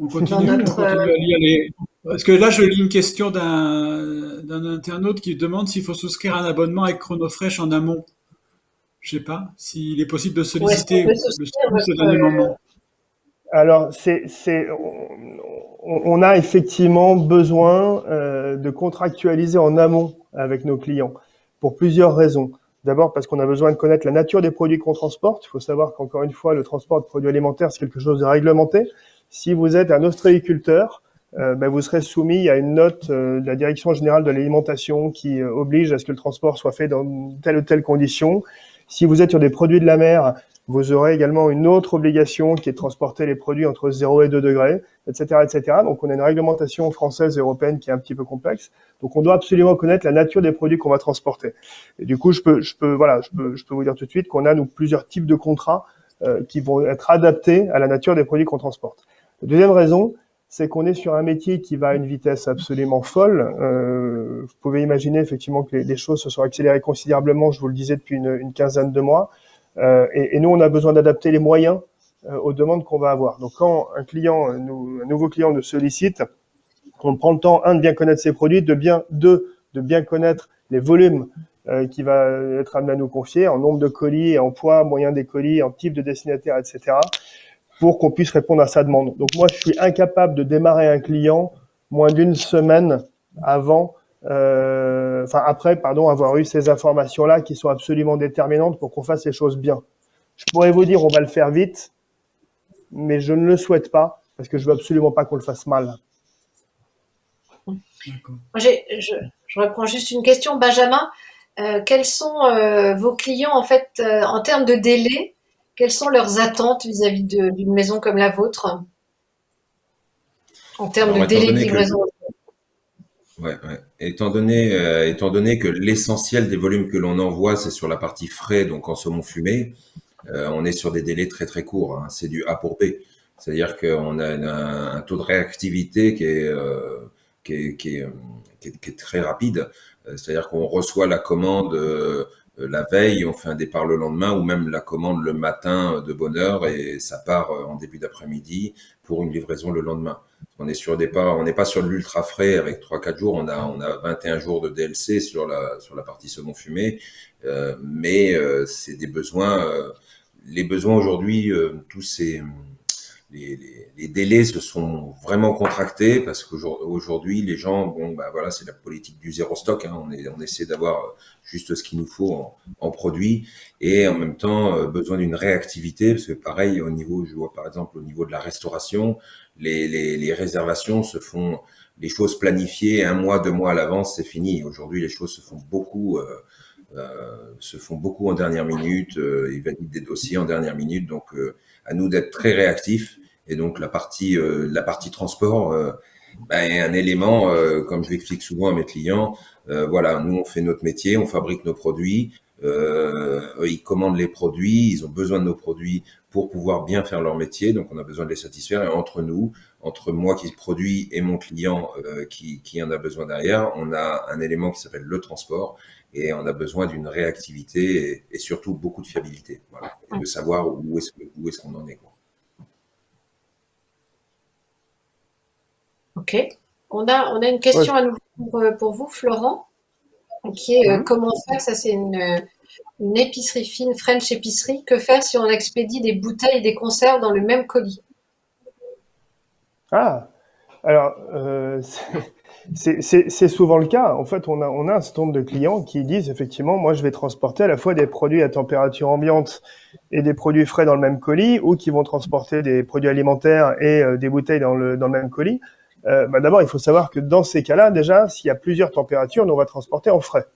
Speaker 4: On continue à lire les... Parce que là, je lis une question d'un internaute qui demande s'il faut souscrire un abonnement avec Chronofresh en amont. Je sais pas s'il est possible de solliciter le service au dernier moment.
Speaker 2: Alors, on a effectivement besoin de contractualiser en amont avec nos clients pour plusieurs raisons. D'abord parce qu'on a besoin de connaître la nature des produits qu'on transporte. Il faut savoir qu'encore une fois, le transport de produits alimentaires, c'est quelque chose de réglementé. Si vous êtes un ostréiculteur, vous serez soumis à une note de la Direction générale de l'alimentation qui oblige à ce que le transport soit fait dans telle ou telle condition. Si vous êtes sur des produits de la mer, vous aurez également une autre obligation qui est de transporter les produits entre 0 et 2 degrés, etc., etc. Donc, on a une réglementation française et européenne qui est un petit peu complexe. Donc, on doit absolument connaître la nature des produits qu'on va transporter. Et du coup, je peux vous dire tout de suite qu'on a, nous, plusieurs types de contrats qui vont être adaptés à la nature des produits qu'on transporte. La deuxième raison, c'est qu'on est sur un métier qui va à une vitesse absolument folle. Vous pouvez imaginer effectivement que les choses se sont accélérées considérablement, je vous le disais, depuis une quinzaine de mois. Et nous, on a besoin d'adapter les moyens aux demandes qu'on va avoir. Donc, quand un nouveau client nous sollicite, on prend le temps, de bien connaître ses produits, de bien connaître les volumes qu'il va être amené à nous confier, en nombre de colis, en poids moyen des colis, en type de destinataire, etc., pour qu'on puisse répondre à sa demande. Donc, moi, je suis incapable de démarrer un client moins d'une semaine après avoir eu ces informations-là qui sont absolument déterminantes pour qu'on fasse les choses bien. Je pourrais vous dire on va le faire vite, mais je ne le souhaite pas parce que je veux absolument pas qu'on le fasse mal.
Speaker 1: Je reprends juste une question, Benjamin. Quels sont vos clients en fait en termes de délai? Quelles sont leurs attentes vis-à-vis d'une maison comme la vôtre en termes de délai de livraison?
Speaker 3: Ouais. Étant donné que l'essentiel des volumes que l'on envoie, c'est sur la partie frais, donc en saumon fumé, on est sur des délais très très courts, hein. C'est du A pour B. C'est-à-dire qu'on a un taux de réactivité qui est très rapide. C'est-à-dire qu'on reçoit la commande la veille, on fait un départ le lendemain, ou même la commande le matin de bonne heure et ça part en début d'après-midi pour une livraison le lendemain. On est sur on n'est pas sur de l'ultra frais avec 3-4 jours, on a 21 jours de DLC sur la partie saumon fumé, mais c'est des besoins, les besoins aujourd'hui, tous ces les délais se sont vraiment contractés parce qu'aujourd'hui, les gens, bon, bah voilà, c'est la politique du zéro stock, hein. On essaie d'avoir juste ce qu'il nous faut en produits et en même temps, besoin d'une réactivité parce que pareil, je vois par exemple au niveau de la restauration, les réservations se font, les choses planifiées 1 mois, 2 mois à l'avance, c'est fini. Aujourd'hui, les choses se font beaucoup en dernière minute, ils valident des dossiers en dernière minute, donc à nous d'être très réactifs. Et donc la partie transport est un élément, comme je l'explique souvent à mes clients. Voilà, nous on fait notre métier, on fabrique nos produits, eux, ils commandent les produits, ils ont besoin de nos produits pour pouvoir bien faire leur métier, donc on a besoin de les satisfaire. Et entre nous, entre moi qui produis et mon client qui en a besoin derrière, on a un élément qui s'appelle le transport et on a besoin d'une réactivité et surtout beaucoup de fiabilité, voilà, et de savoir où est-ce qu'on en est, quoi.
Speaker 1: Ok. On a une question
Speaker 2: Ouais.
Speaker 1: à nouveau pour vous, Florent, qui est comment faire, ça c'est une épicerie fine, French épicerie, que faire si on expédie des bouteilles et des conserves dans le même colis?
Speaker 2: Ah, alors, c'est souvent le cas. En fait, on a un certain nombre de clients qui disent effectivement, moi, je vais transporter à la fois des produits à température ambiante et des produits frais dans le même colis, ou qui vont transporter des produits alimentaires et des bouteilles dans le même colis. D'abord, il faut savoir que dans ces cas-là, déjà, s'il y a plusieurs températures, nous, on va transporter en frais.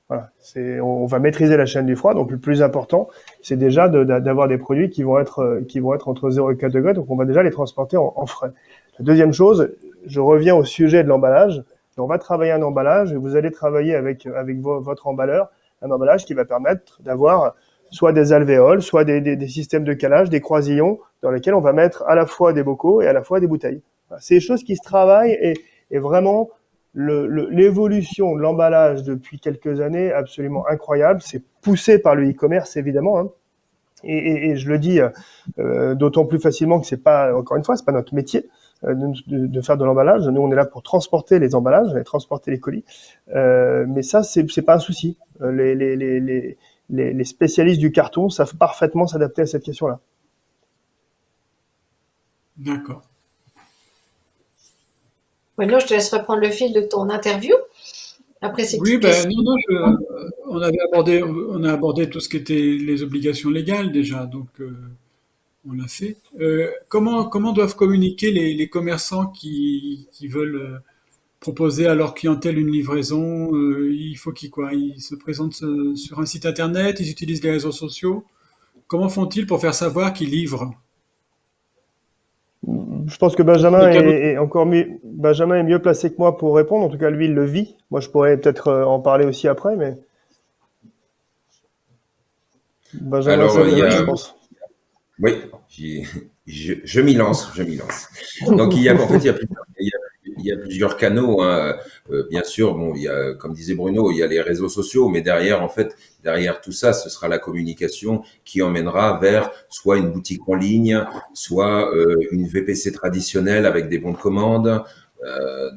Speaker 2: Voilà, on va maîtriser la chaîne du froid. Donc, le plus important, c'est déjà d'avoir des produits qui vont être entre 0 et 4 degrés. Donc, on va déjà les transporter en frais. La deuxième chose, je reviens au sujet de l'emballage. On va travailler un emballage et vous allez travailler avec votre emballeur, un emballage qui va permettre d'avoir soit des alvéoles, soit des systèmes de calage, des croisillons dans lesquels on va mettre à la fois des bocaux et à la fois des bouteilles. Voilà, c'est des choses qui se travaillent et vraiment l'évolution de l'emballage depuis quelques années absolument incroyable. C'est poussé par le e-commerce évidemment, hein. Et je le dis d'autant plus facilement que c'est pas, encore une fois, c'est pas notre métier de faire de l'emballage. Nous, on est là pour transporter les emballages, transporter les colis. Mais ça, c'est pas un souci. Les spécialistes du carton savent parfaitement s'adapter à cette question-là.
Speaker 4: D'accord.
Speaker 1: Maintenant, je te laisse reprendre le fil de ton interview. Après ces
Speaker 4: Oui,
Speaker 1: petites questions.
Speaker 4: non, on a abordé tout ce qui était les obligations légales déjà, donc on l'a fait. Comment doivent communiquer les commerçants qui veulent proposer à leur clientèle une livraison? Il faut qu'ils quoi? Ils se présentent sur un site internet, ils utilisent les réseaux sociaux. Comment font-ils pour faire savoir qu'ils livrent?
Speaker 2: Je pense que Benjamin est mieux placé que moi pour répondre. En tout cas, lui, il le vit. Moi, je pourrais peut-être en parler aussi après, mais Benjamin,
Speaker 3: Alors,
Speaker 2: je pense.
Speaker 3: oui, je m'y lance, je m'y lance. Donc en fait, il y a plusieurs canaux, hein. Bien sûr, bon, comme disait Bruno, il y a les réseaux sociaux, mais derrière tout ça, ce sera la communication qui emmènera vers soit une boutique en ligne, soit une VPC traditionnelle avec des bons de commande.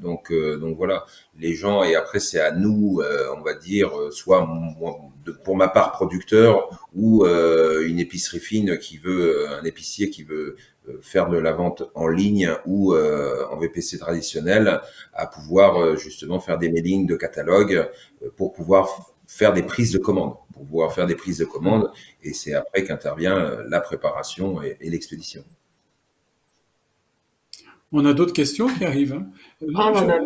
Speaker 3: Donc voilà, les gens, et après c'est à nous, on va dire, soit moi, pour ma part producteur ou une épicerie fine un épicier qui veut faire de la vente en ligne ou en VPC traditionnel, à pouvoir justement faire des mailings de catalogue pour pouvoir faire des prises de commandes, et c'est après qu'intervient la préparation et l'expédition.
Speaker 4: On a d'autres questions qui arrivent, hein.
Speaker 1: Ah, on en a.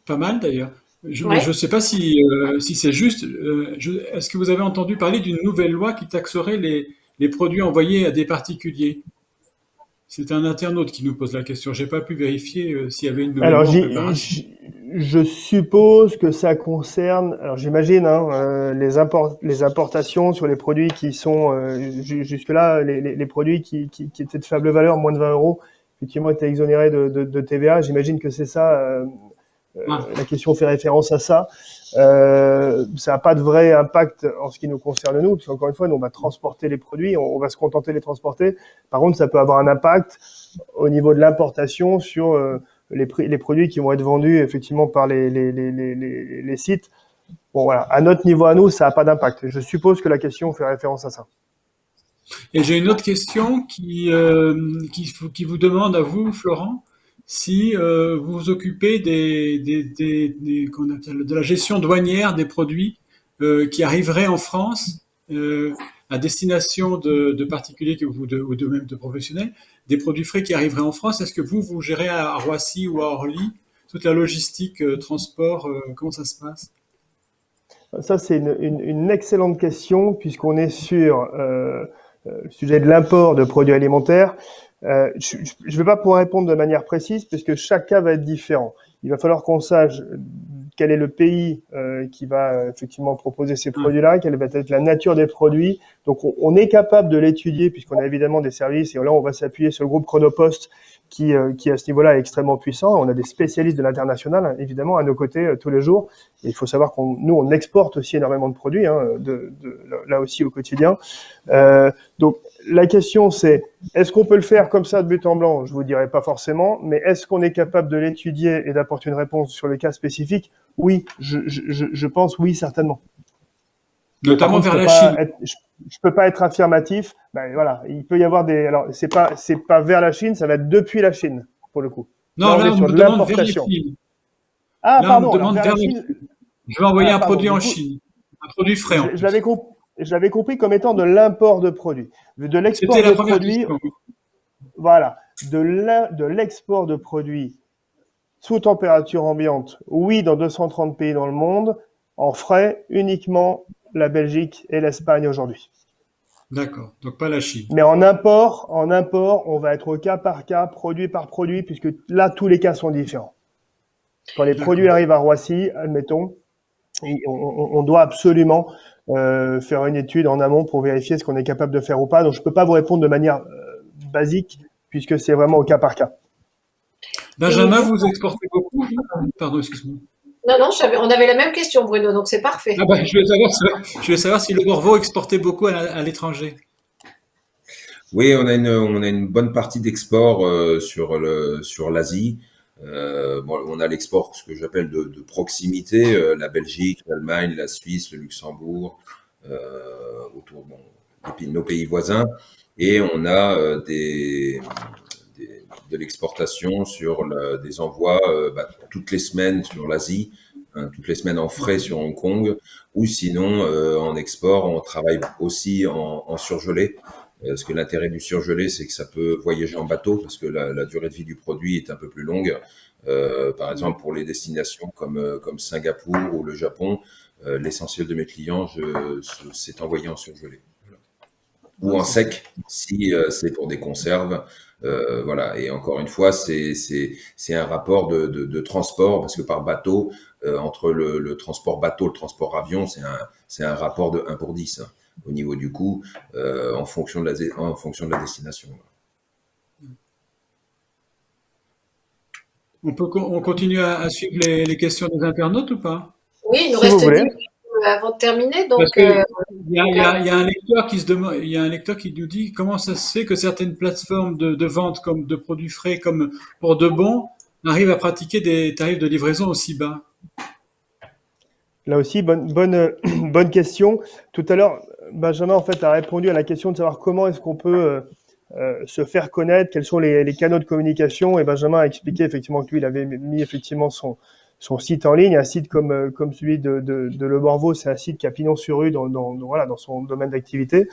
Speaker 4: Pas mal d'ailleurs. Mais je
Speaker 1: Ouais.
Speaker 4: ne sais pas si c'est juste. Est-ce que vous avez entendu parler d'une nouvelle loi qui taxerait les produits envoyés à des particuliers? C'est un internaute qui nous pose la question. J'ai pas pu vérifier s'il y avait une nouvelle
Speaker 2: Alors,
Speaker 4: loi en préparation.
Speaker 2: je suppose que ça concerne, alors j'imagine, hein, les importations sur les produits qui sont, jusque-là, les produits qui étaient de faible valeur, moins de 20 euros, effectivement, étaient exonérés de TVA. J'imagine que c'est ça.
Speaker 4: Ah,
Speaker 2: La question fait référence à ça. Ça n'a pas de vrai impact en ce qui nous concerne nous, parce qu'encore une fois, nous, on va transporter les produits, on va se contenter de les transporter. Par contre, ça peut avoir un impact au niveau de l'importation sur les produits qui vont être vendus effectivement par les sites. Bon, voilà. À notre niveau à nous, ça n'a pas d'impact. Je suppose que la question fait référence à ça.
Speaker 4: et j'ai une autre question qui vous demande à vous, Florent, si vous vous occupez qu'on appelle, de la gestion douanière des produits qui arriveraient en France à destination de particuliers ou de même de professionnels, des produits frais qui arriveraient en France. Est-ce que vous gérez à Roissy ou à Orly toute la logistique, transport, comment ça se passe?
Speaker 2: Ça, c'est une excellente question puisqu'on est sur le sujet de l'import de produits alimentaires. Je ne vais pas pouvoir répondre de manière précise puisque chaque cas va être différent. Il va falloir qu'on sache quel est le pays qui va effectivement proposer ces produits-là, quelle va être la nature des produits. Donc, on est capable de l'étudier puisqu'on a évidemment des services et là, on va s'appuyer sur le groupe Chronopost qui à ce niveau-là est extrêmement puissant. On a des spécialistes de l'international, hein, évidemment, à nos côtés tous les jours. Et il faut savoir nous, on exporte aussi énormément de produits, hein, là aussi au quotidien. Donc, la question, c'est, est-ce qu'on peut le faire comme ça de but en blanc? Je vous dirais pas forcément, mais est-ce qu'on est capable de l'étudier et d'apporter une réponse sur les cas spécifiques? Oui, je pense oui, certainement.
Speaker 4: Notamment vers la
Speaker 2: Chine.
Speaker 4: Chine.
Speaker 2: Je peux pas être affirmatif. Ben voilà, il peut y avoir alors c'est pas vers la Chine, ça va être depuis la Chine pour le coup.
Speaker 4: Non,
Speaker 2: Là, on
Speaker 4: là,
Speaker 2: est
Speaker 4: on
Speaker 2: sur
Speaker 4: me
Speaker 2: de
Speaker 4: demande vers la
Speaker 2: l'importation.
Speaker 4: Chine.
Speaker 2: Ah,
Speaker 4: Là, on me
Speaker 2: pardon, alors
Speaker 4: demande
Speaker 2: vers
Speaker 4: vers
Speaker 2: la
Speaker 4: la
Speaker 2: Chine.
Speaker 4: Chine. Je vais envoyer un
Speaker 2: Pardon,
Speaker 4: produit
Speaker 2: du
Speaker 4: en
Speaker 2: coup,
Speaker 4: Chine. Un produit frais en
Speaker 2: je
Speaker 4: plus.
Speaker 2: l'avais compris comme étant de l'import de produits. De l'export
Speaker 4: C'était la
Speaker 2: de
Speaker 4: première
Speaker 2: produits,
Speaker 4: question.
Speaker 2: voilà. De l'export de produits sous température ambiante, oui, dans 230 pays dans le monde, en frais, uniquement la Belgique et l'Espagne aujourd'hui.
Speaker 4: D'accord. Donc pas la Chine.
Speaker 2: Mais en import, on va être au cas par cas, produit par produit, puisque là, tous les cas sont différents. Quand les produits
Speaker 4: D'accord.
Speaker 2: arrivent à Roissy, admettons, on doit absolument faire une étude en amont pour vérifier ce qu'on est capable de faire ou pas. Donc, je ne peux pas vous répondre de manière basique, puisque c'est vraiment au cas par cas.
Speaker 1: Et
Speaker 4: Benjamin,
Speaker 1: du
Speaker 4: vous exportez beaucoup, vous? Pardon, excuse-moi.
Speaker 1: Non, non, on avait la même question, Bruno, donc c'est
Speaker 4: Ah
Speaker 1: parfait.
Speaker 4: ben, je voulais savoir si le Morveau exportait beaucoup à l'étranger.
Speaker 3: Oui, on a une bonne partie d'export sur l'Asie. Bon, on a l'export, ce que j'appelle de proximité, la Belgique, l'Allemagne, la Suisse, le Luxembourg, autour nos pays voisins. Et on a de l'exportation des envois toutes les semaines sur l'Asie, hein, toutes les semaines en frais sur Hong Kong, ou sinon en export, on travaille aussi en surgelé. Parce que l'intérêt du surgelé, c'est que ça peut voyager en bateau, parce que la durée de vie du produit est un peu plus longue. Par exemple, pour les destinations comme Singapour ou le Japon, l'essentiel de mes clients, c'est envoyé en surgelé. Ou en sec, si c'est pour des conserves. Voilà. Et encore une fois, c'est un rapport de transport, parce que par bateau, entre le transport bateau, le transport avion, c'est un rapport de 1 pour 10 hein, au niveau du coût, en fonction de la destination.
Speaker 4: On continue à suivre les questions des internautes ou pas?
Speaker 1: Oui, il nous
Speaker 2: Si vous
Speaker 1: reste 10
Speaker 2: voulez.
Speaker 1: minutes avant de terminer,
Speaker 4: Parce
Speaker 1: donc
Speaker 4: que il y a un lecteur qui se demande, il y a un lecteur qui nous dit comment ça se fait que certaines plateformes de vente comme de produits frais comme pour de bon arrivent à pratiquer des tarifs de livraison aussi bas.
Speaker 2: Là aussi, bonne question. Tout à l'heure, Benjamin en fait a répondu à la question de savoir comment est-ce qu'on peut se faire connaître, quels sont les canaux de communication. Et Benjamin a expliqué effectivement que lui, il avait mis effectivement son site en ligne, un site comme celui de Le Morveau, c'est un site qui a pignon sur rue dans son domaine d'activité.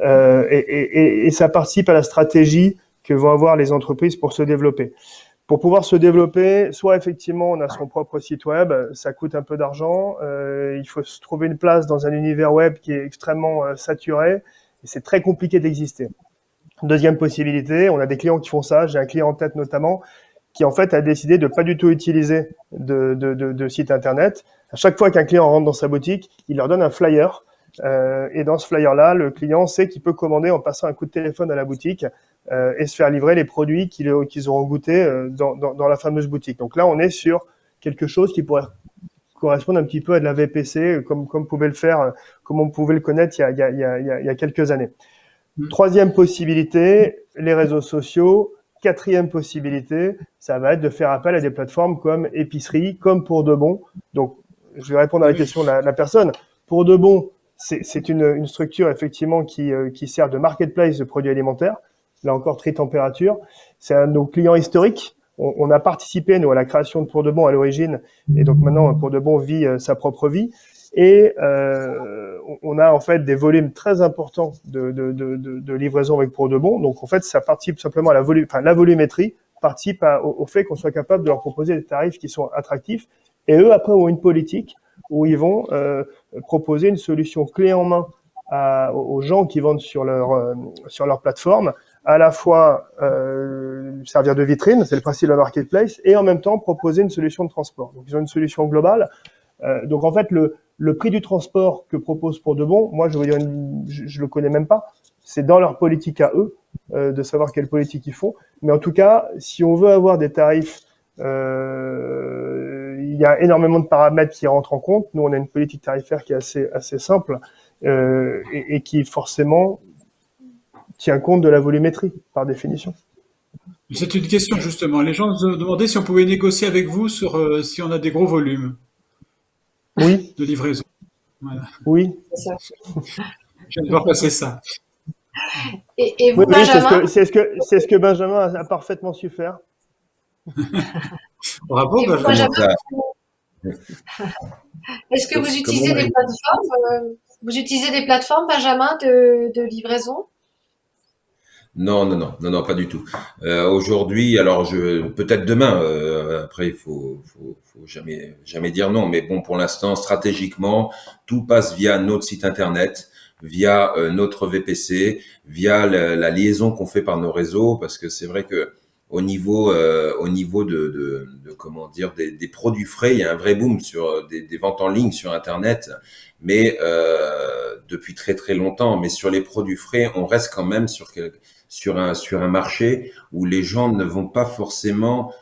Speaker 2: Et ça participe à la stratégie que vont avoir les entreprises pour se développer. Pour pouvoir se développer, soit effectivement on a son propre site web, ça coûte un peu d'argent, il faut se trouver une place dans un univers web qui est extrêmement saturé, et c'est très compliqué d'exister. Deuxième possibilité, on a des clients qui font ça. J'ai un client en tête notamment qui en fait a décidé de pas du tout utiliser de site internet. À chaque fois qu'un client rentre dans sa boutique, il leur donne un flyer. Et dans ce flyer-là, le client sait qu'il peut commander en passant un coup de téléphone à la boutique et se faire livrer les produits qu'ils auront goûtés dans la fameuse boutique. Donc là, on est sur quelque chose qui pourrait correspondre un petit peu à de la VPC, comme pouvait le faire, comme on pouvait le connaître il y a quelques années. Troisième possibilité, les réseaux sociaux. Quatrième possibilité, ça va être de faire appel à des plateformes comme Épicerie, comme Pour de Bon. Donc, je vais répondre à la question de la personne. Pour de Bon, c'est une structure effectivement qui sert de marketplace de produits alimentaires. Là encore, très température. C'est un de nos clients historiques. On a participé, nous, à la création de Pour de Bon à l'origine. Et donc maintenant, Pour de Bon vit sa propre vie. Et on a en fait des volumes très importants de livraison avec Pour de Bon. Donc en fait, ça participe simplement à la volumétrie participe au fait qu'on soit capable de leur proposer des tarifs qui sont attractifs. Et eux, après, ont une politique où ils vont proposer une solution clé en main aux gens qui vendent sur leur plateforme, à la fois servir de vitrine, c'est le principe de la marketplace, et en même temps proposer une solution de transport. Donc ils ont une solution globale. Donc en fait, le prix du transport que propose Pour de Bon, moi je veux dire, je le connais même pas. C'est dans leur politique à eux de savoir quelle politique ils font. Mais en tout cas, si on veut avoir des tarifs, il y a énormément de paramètres qui rentrent en compte. Nous, on a une politique tarifaire qui est assez simple et qui forcément tient compte de la volumétrie par définition.
Speaker 4: C'est une question justement. Les gens nous demandaient si on pouvait négocier avec vous sur si on a des gros volumes.
Speaker 2: Oui.
Speaker 4: De livraison. Voilà.
Speaker 2: Oui.
Speaker 4: Je viens de voir passer ça.
Speaker 1: Et vous,
Speaker 2: oui,
Speaker 1: Benjamin,
Speaker 2: c'est ce que Benjamin a parfaitement su faire.
Speaker 4: Bravo,
Speaker 1: Benjamin.
Speaker 3: Comment
Speaker 1: Est-ce que vous utilisez des plateformes vous utilisez des plateformes, Benjamin, de livraison?
Speaker 3: Non, pas du tout. Aujourd'hui, alors peut-être demain. Après, il faut jamais dire non. Mais bon, pour l'instant, stratégiquement, tout passe via notre site internet, via notre VPC, via la liaison qu'on fait par nos réseaux, parce que c'est vrai que au niveau de comment dire des produits frais, il y a un vrai boom sur des ventes en ligne sur internet, mais depuis très très longtemps. Mais sur les produits frais, on reste quand même sur un marché où les gens ne vont pas forcément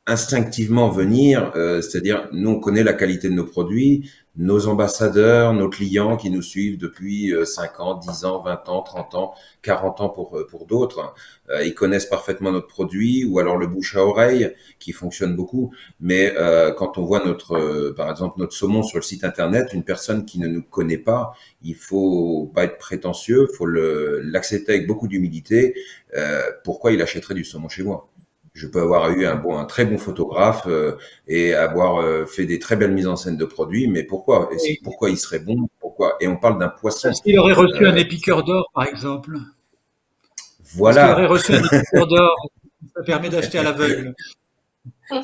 Speaker 3: instinctivement venir, c'est-à-dire nous on connaît la qualité de nos produits, nos ambassadeurs, nos clients qui nous suivent depuis 5 ans, 10 ans, 20 ans, 30 ans, 40 ans pour d'autres, ils connaissent parfaitement notre produit ou alors le bouche à oreille qui fonctionne beaucoup, mais quand on voit par exemple notre saumon sur le site internet, une personne qui ne nous connaît pas, il faut pas être prétentieux, faut l'accepter avec beaucoup d'humilité. Pourquoi il achèterait du saumon chez moi? Je peux avoir eu un très bon photographe et avoir fait des très belles mises en scène de produits, mais pourquoi? Et pourquoi il serait bon? Pourquoi? Et on parle d'un poisson.
Speaker 4: Parce qu'il aurait reçu un épiqueur d'or, par exemple.
Speaker 3: Voilà.
Speaker 4: Parce qu'il aurait reçu un épiqueur d'or, ça permet d'acheter à l'aveugle.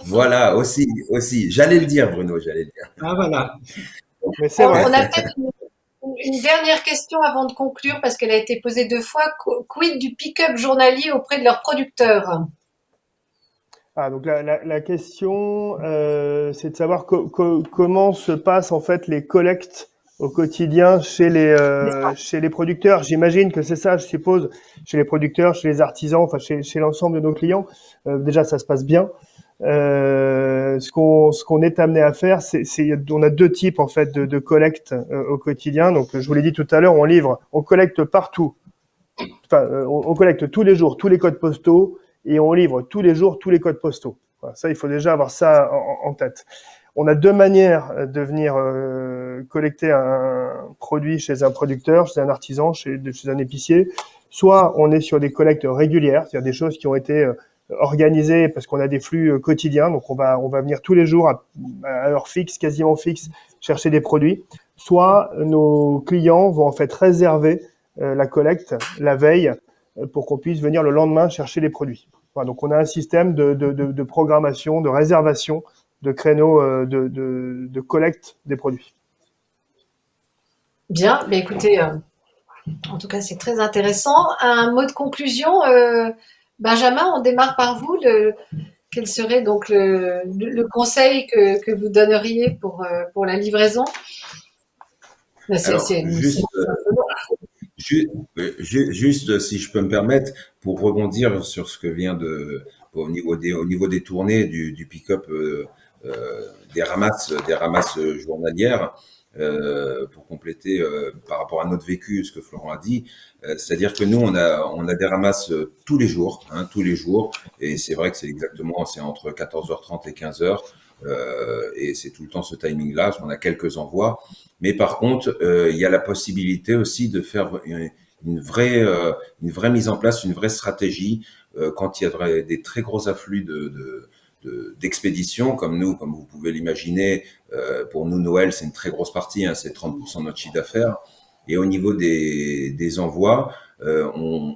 Speaker 3: Voilà, aussi. J'allais le dire, Bruno, j'allais le dire.
Speaker 4: Ah voilà.
Speaker 2: Mais c'est vrai.
Speaker 1: On a peut-être une dernière question avant de conclure, parce qu'elle a été posée 2 fois. Quid du pick-up journalier auprès de leurs producteurs?
Speaker 2: Donc la question, c'est de savoir comment se passent en fait les collectes au quotidien chez les producteurs. J'imagine que c'est ça, je suppose, chez les producteurs, chez les artisans, enfin chez l'ensemble de nos clients. Déjà, ça se passe bien. Ce qu'on est amené à faire, on a 2 types en fait de collecte au quotidien. Donc, je vous l'ai dit tout à l'heure, on collecte partout. Enfin, on collecte tous les jours tous les codes postaux. Et on livre tous les jours tous les codes postaux. Voilà, ça, il faut déjà avoir ça en tête. On a 2 manières de venir collecter un produit chez un producteur, chez un artisan, chez un épicier. Soit on est sur des collectes régulières, c'est-à-dire des choses qui ont été organisées parce qu'on a des flux quotidiens. Donc on va venir tous les jours à heure fixe, quasiment fixe, chercher des produits. Soit nos clients vont en fait réserver la collecte la veille pour qu'on puisse venir le lendemain chercher les produits. Voilà, donc on a un système de programmation, de réservation, de créneaux de collecte des produits.
Speaker 1: Bien, mais écoutez, En tout cas, c'est très intéressant. Un mot de conclusion, Benjamin, on démarre par vous. Quel serait donc le conseil que vous donneriez pour la livraison? Ben,
Speaker 3: Alors, juste, juste, si je peux me permettre, pour rebondir sur ce que vient au niveau des tournées du pick-up, des ramasses journalières, pour compléter par rapport à notre vécu, ce que Florent a dit, c'est-à-dire que nous, on a des ramasses tous les jours, et c'est vrai que c'est entre 14h30 et 15h, et c'est tout le temps ce timing-là, parce qu'on a quelques envois. Mais par contre, il y a la possibilité aussi de faire une vraie mise en place, une vraie stratégie quand il y a des très gros afflux d'expéditions, comme nous, comme vous pouvez l'imaginer. Pour nous, Noël, c'est une très grosse partie, hein, c'est 30% de notre chiffre d'affaires. Et au niveau des envois, on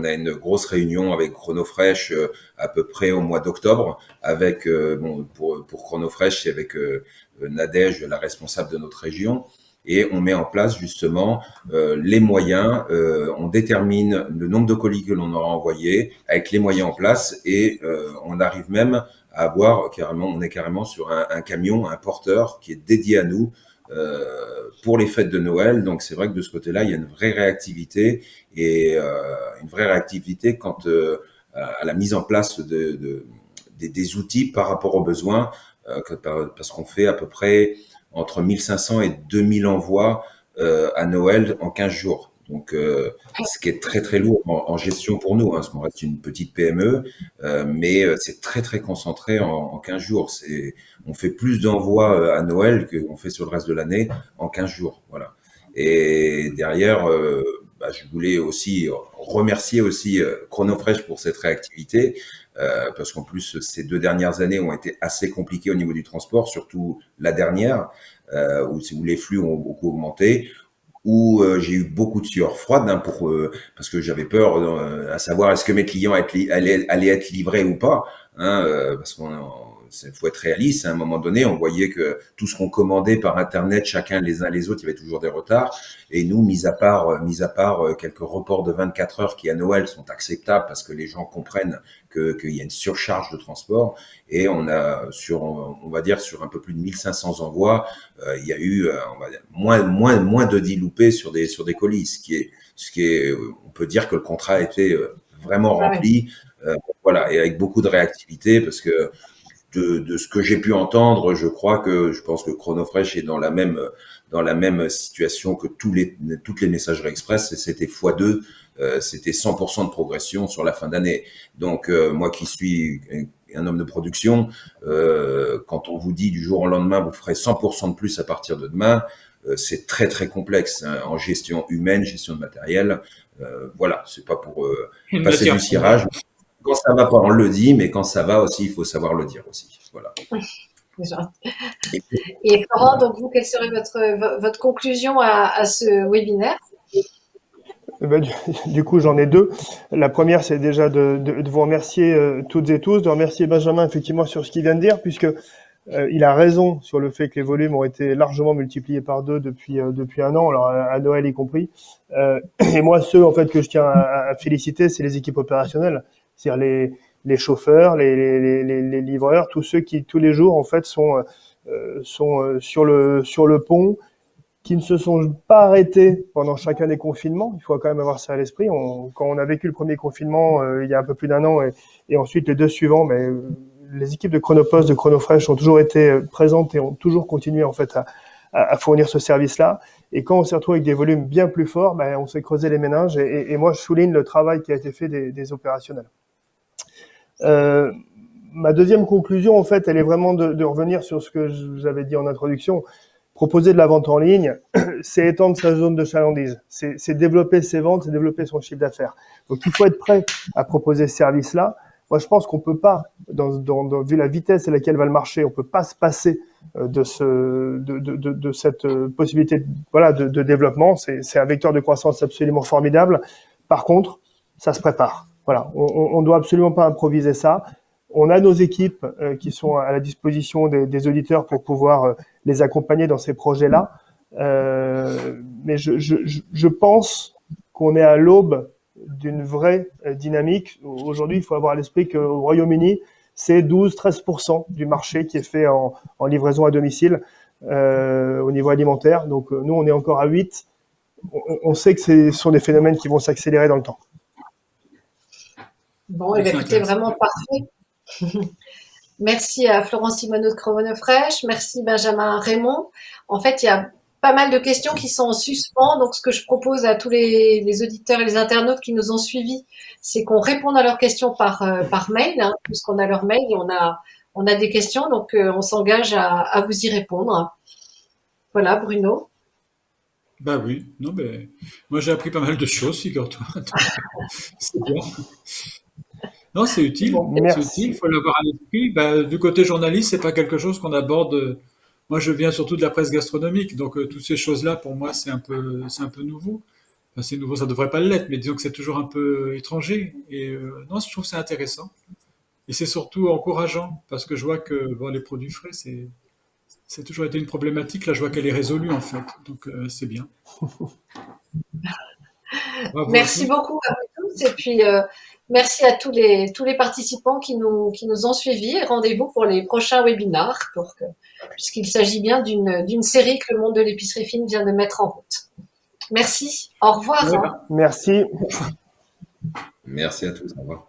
Speaker 3: a une grosse réunion avec Chronofresh à peu près au mois d'octobre, avec pour Chronofresh, c'est avec Nadège, la responsable de notre région, et on met en place justement les moyens, on détermine le nombre de colis que l'on aura envoyé avec les moyens en place, et on arrive même à avoir on est carrément sur un camion, un porteur qui est dédié à nous pour les fêtes de Noël. Donc c'est vrai que de ce côté-là, il y a une vraie réactivité, et une vraie réactivité quant à la mise en place des outils par rapport aux besoins, parce qu'on fait à peu près entre 1500 et 2000 envois à Noël en 15 jours. Donc, ce qui est très très lourd en gestion pour nous, hein, parce qu'on reste une petite PME, mais c'est très très concentré en 15 jours. On fait plus d'envois à Noël qu'on fait sur le reste de l'année en 15 jours. Voilà. Et derrière, je voulais aussi remercier aussi Chronofresh pour cette réactivité, parce qu'en plus ces 2 dernières années ont été assez compliquées au niveau du transport, surtout la dernière, où les flux ont beaucoup augmenté, où j'ai eu beaucoup de sueur froide, hein, parce que j'avais peur à savoir est-ce que mes clients allaient être livrés ou pas, hein, parce qu'il faut être réaliste. À un moment donné, on voyait que tout ce qu'on commandait par Internet, chacun les uns les autres, il y avait toujours des retards. Et nous, mis à part quelques reports de 24 heures qui à Noël sont acceptables parce que les gens comprennent qu'il y a une surcharge de transport, et on va dire sur un peu plus de 1500 envois, il y a eu on va dire, moins de 10 loupés sur des colis, ce qui est on peut dire que le contrat a été vraiment rempli, voilà, et avec beaucoup de réactivité, parce que de ce que j'ai pu entendre, je pense que Chronofresh est dans la même situation que toutes les messageries express, et c'était x2, c'était 100% de progression sur la fin d'année. Donc moi qui suis un homme de production, quand on vous dit du jour au lendemain vous ferez 100% de plus à partir de demain, c'est très très complexe, hein, en gestion humaine, gestion de matériel. Voilà, c'est pas pour passer du cirage. Quand ça va pas, on le dit, mais quand ça va aussi, il faut savoir le dire aussi. Voilà.
Speaker 1: Et Florent, donc vous, quelle serait votre conclusion à ce webinaire?
Speaker 2: Du coup, j'en ai 2. La première, c'est déjà de vous remercier toutes et tous, de remercier Benjamin effectivement sur ce qu'il vient de dire, puisque il a raison sur le fait que les volumes ont été largement multipliés par 2 depuis 1 an, alors à Noël y compris. Et moi, ceux en fait que je tiens à féliciter, c'est les équipes opérationnelles, c'est-à-dire les chauffeurs, les livreurs, tous ceux qui tous les jours en fait sont sur le pont, qui ne se sont pas arrêtés pendant chacun des confinements. Il faut quand même avoir ça à l'esprit. Quand on a vécu le premier confinement il y a un peu plus d'1 an, et ensuite les 2 suivants, mais les équipes de Chronopost, de Chronofresh ont toujours été présentes et ont toujours continué en fait à fournir ce service-là. Et quand on s'est retrouvé avec des volumes bien plus forts, on s'est creusé les méninges. Et moi, je souligne le travail qui a été fait des opérationnels. Ma deuxième conclusion, en fait, elle est vraiment de revenir sur ce que j'avais dit en introduction. Proposer de la vente en ligne, c'est étendre sa zone de chalandise, c'est développer ses ventes, c'est développer son chiffre d'affaires. Donc, il faut être prêt à proposer ce service-là. Moi, je pense qu'on peut pas, vu la vitesse à laquelle va le marché, on peut pas se passer de cette possibilité de développement. C'est un vecteur de croissance absolument formidable. Par contre, ça se prépare. Voilà, on doit absolument pas improviser ça. On a nos équipes qui sont à la disposition des auditeurs pour pouvoir les accompagner dans ces projets-là. Mais je pense qu'on est à l'aube d'une vraie dynamique. Aujourd'hui, il faut avoir à l'esprit qu'au Royaume-Uni, c'est 12-13% du marché qui est fait en livraison à domicile au niveau alimentaire. Donc nous, on est encore à 8. On sait que ce sont des phénomènes qui vont s'accélérer dans le temps.
Speaker 1: Bon, écoutez, vraiment parfait. Merci à Florence Simoneau de ChronoFresh, merci Benjamin Raymond. En fait, il y a pas mal de questions qui sont en suspens, donc ce que je propose à tous les auditeurs et les internautes qui nous ont suivis, c'est qu'on réponde à leurs questions par mail, hein, puisqu'on a leur mail et on a des questions, donc on s'engage à vous y répondre. Voilà, Bruno.
Speaker 4: Bah oui, non mais moi j'ai appris pas mal de choses, figure-toi. C'est bien. Non, c'est utile.
Speaker 2: Bon,
Speaker 4: C'est
Speaker 2: merci.
Speaker 4: utile, il faut l'avoir à l'esprit. Bah, du côté journaliste, c'est pas quelque chose qu'on aborde. Moi, je viens surtout de la presse gastronomique, donc toutes ces choses-là, pour moi, c'est un peu nouveau. Enfin, c'est nouveau, ça devrait pas l'être, mais disons que c'est toujours un peu étranger. Et non, je trouve que c'est intéressant. Et c'est surtout encourageant, parce que je vois que bon, les produits frais, c'est toujours été une problématique. Là, je vois qu'elle est résolue en fait, donc c'est bien. Bravo à
Speaker 1: Merci
Speaker 4: tous.
Speaker 1: beaucoup à vous tous et puis merci à tous les participants qui nous ont suivis et rendez-vous pour les prochains webinars puisqu'il s'agit bien d'une série que le monde de l'épicerie fine vient de mettre en route. Merci. Au revoir.
Speaker 4: Ouais,
Speaker 1: Hein.
Speaker 2: Merci.
Speaker 3: Merci à tous. Au revoir.